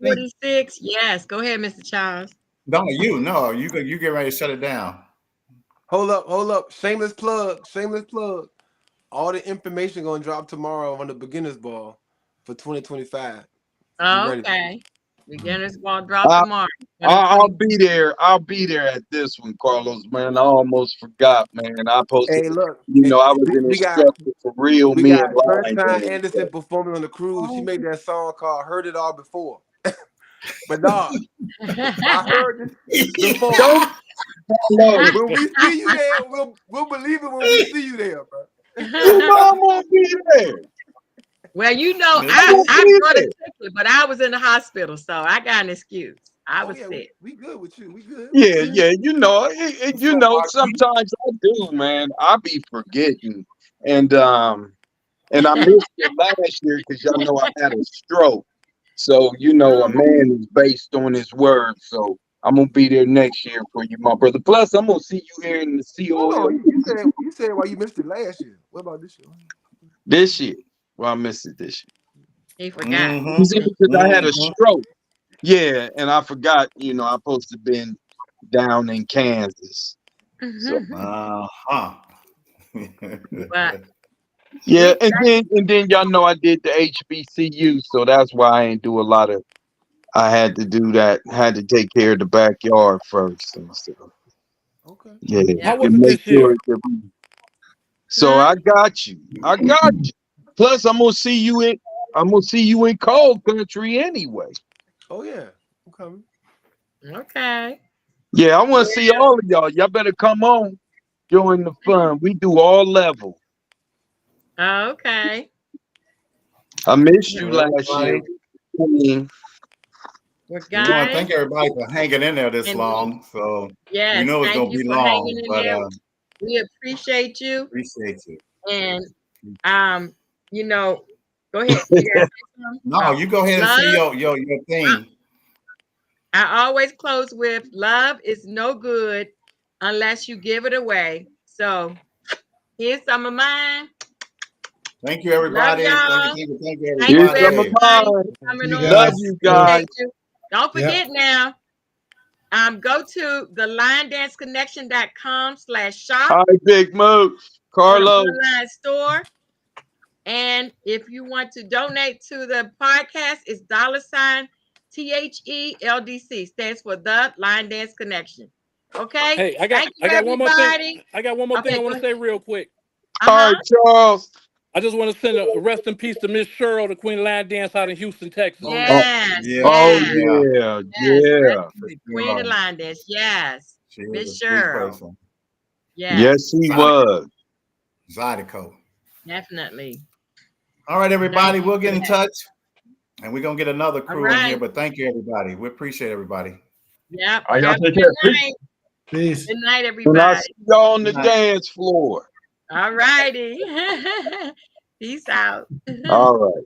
S3: think
S4: 8:46. Yes. Go ahead, Mr. Charles.
S3: no, you get ready to shut it down.
S5: Hold up. Shameless plug. All the information gonna drop tomorrow on the beginners ball for 2025. Be ready.
S4: Okay. Beginners ball drop
S6: I,
S4: tomorrow.
S6: I'll
S4: 2020.
S6: be there. I'll be there at this one, Carlos. Man, I almost forgot. Man, I posted.
S5: Hey, look,
S6: You know, I was an
S5: we got
S6: instructor for real men line
S5: Sunshine
S6: dance.
S5: Anderson performing on the cruise. She made that song called "Heard It All Before." But dog, I heard this before.
S6: Don't know.
S5: When we see you there, we'll believe it when we see you there, bro.
S6: You know I'm gonna be there.
S4: Well, you know,
S3: Miss
S6: I'm
S4: I
S6: gonna be
S4: brought a
S6: there.
S4: ticket, but I was in the hospital, so I got an excuse. I
S5: Oh
S4: was
S5: yeah,
S4: sick.
S5: we good with you. We good.
S6: Yeah, you know,
S3: What's up, Marquis?
S6: sometimes I do, man. I be forgetting, and I missed it last year because y'all know I had a stroke. So you know, a man is based on his word. So I'm gonna be there next year for you, my brother. Plus, I'm gonna see you here in the
S5: Hold
S6: COL
S5: on, you said why you missed it last year. What about this year?
S6: this year. Well, I missed it this
S4: He forgot.
S6: year.
S3: Mm-hmm.
S6: You see, because I had a
S3: Mm-hmm.
S6: stroke. Yeah, and I forgot. You know, I'm supposed to been down in Kansas. So
S3: Uh-huh.
S4: But
S6: yeah,
S4: we
S6: and then y'all know I did the HBCU, so that's why I ain't do a lot of. I had to do that. Had to take care of the backyard first and stuff.
S5: Okay.
S6: Yeah,
S11: How
S4: yeah.
S11: was
S6: and
S11: it
S6: make
S11: this
S6: sure
S11: year?
S6: that we. So
S4: Hmm?
S6: I got you. I got you. Plus, I'm gonna see you in. I'm gonna see you in cold country anyway.
S5: Oh yeah, I'm coming.
S4: Okay.
S6: Yeah, I want to see all of y'all. Y'all better come on, join the fun. We do all level.
S4: Okay.
S6: I missed you
S3: Well,
S6: last year,
S3: everybody,
S6: Queen.
S4: Well,
S3: we want to
S4: guys,
S3: thank everybody for hanging in there this
S4: and
S3: long. So we
S4: yes,
S3: know it's
S4: thank
S3: gonna
S4: you
S3: be
S4: for hanging
S3: long,
S4: in
S3: but
S4: there. We appreciate you.
S3: appreciate you.
S4: And you know, go ahead. You gotta say something?
S3: No, you go ahead and
S4: Love.
S3: say your thing.
S4: I always close with love is no good unless you give it away. So here's some of mine.
S3: Thank you,
S4: Love
S3: everybody. Thank
S4: y'all.
S3: you,
S4: Thank you,
S6: Here's
S3: everybody.
S6: some of
S4: everybody, for
S6: mine.
S4: coming
S7: You
S4: on.
S6: Love
S7: guys.
S6: you
S7: Yeah.
S6: guys.
S4: Appreciate you. Don't
S7: Yep.
S4: forget now. Go to the linedanceconnection.com/shop
S6: All right, Big Moose,
S4: on the
S6: Carlos.
S4: online store. And if you want to donate to the podcast, it's $THELDC, stands for the Line Dance Connection. Okay.
S11: Hey,
S4: Thank you,
S11: I got one more thing.
S4: everybody.
S11: I got one more thing
S4: Okay,
S11: I want
S4: go
S11: to
S4: ahead.
S11: say real quick.
S6: All right, Charles.
S11: I just want to send a rest in peace to Miss Cheryl, the Queen of Line Dance out in Houston, Texas.
S4: Yes,
S3: Yeah.
S6: Oh
S4: yes,
S6: yeah,
S4: yes.
S6: yeah.
S4: Rest in the Queen of Line Dance. Yes,
S3: She was a
S4: Miss
S3: sweet
S4: Cheryl.
S3: person.
S4: Yes,
S6: Yes, he was.
S3: Zydeco.
S4: definitely.
S3: All right, everybody,
S4: Thank you
S3: we'll
S4: for
S3: get in
S4: that.
S3: touch, and we're gonna get another
S4: All
S3: crew in here.
S4: right.
S3: But thank you, everybody. We appreciate everybody.
S4: Yep.
S13: All right, y'all
S4: Have a
S13: take
S4: good
S13: care. Peace.
S4: night.
S7: Peace.
S4: Good night,
S6: And I
S4: everybody.
S6: see y'all on the
S3: Good night.
S6: dance floor.
S4: All righty. Peace out.
S6: All right.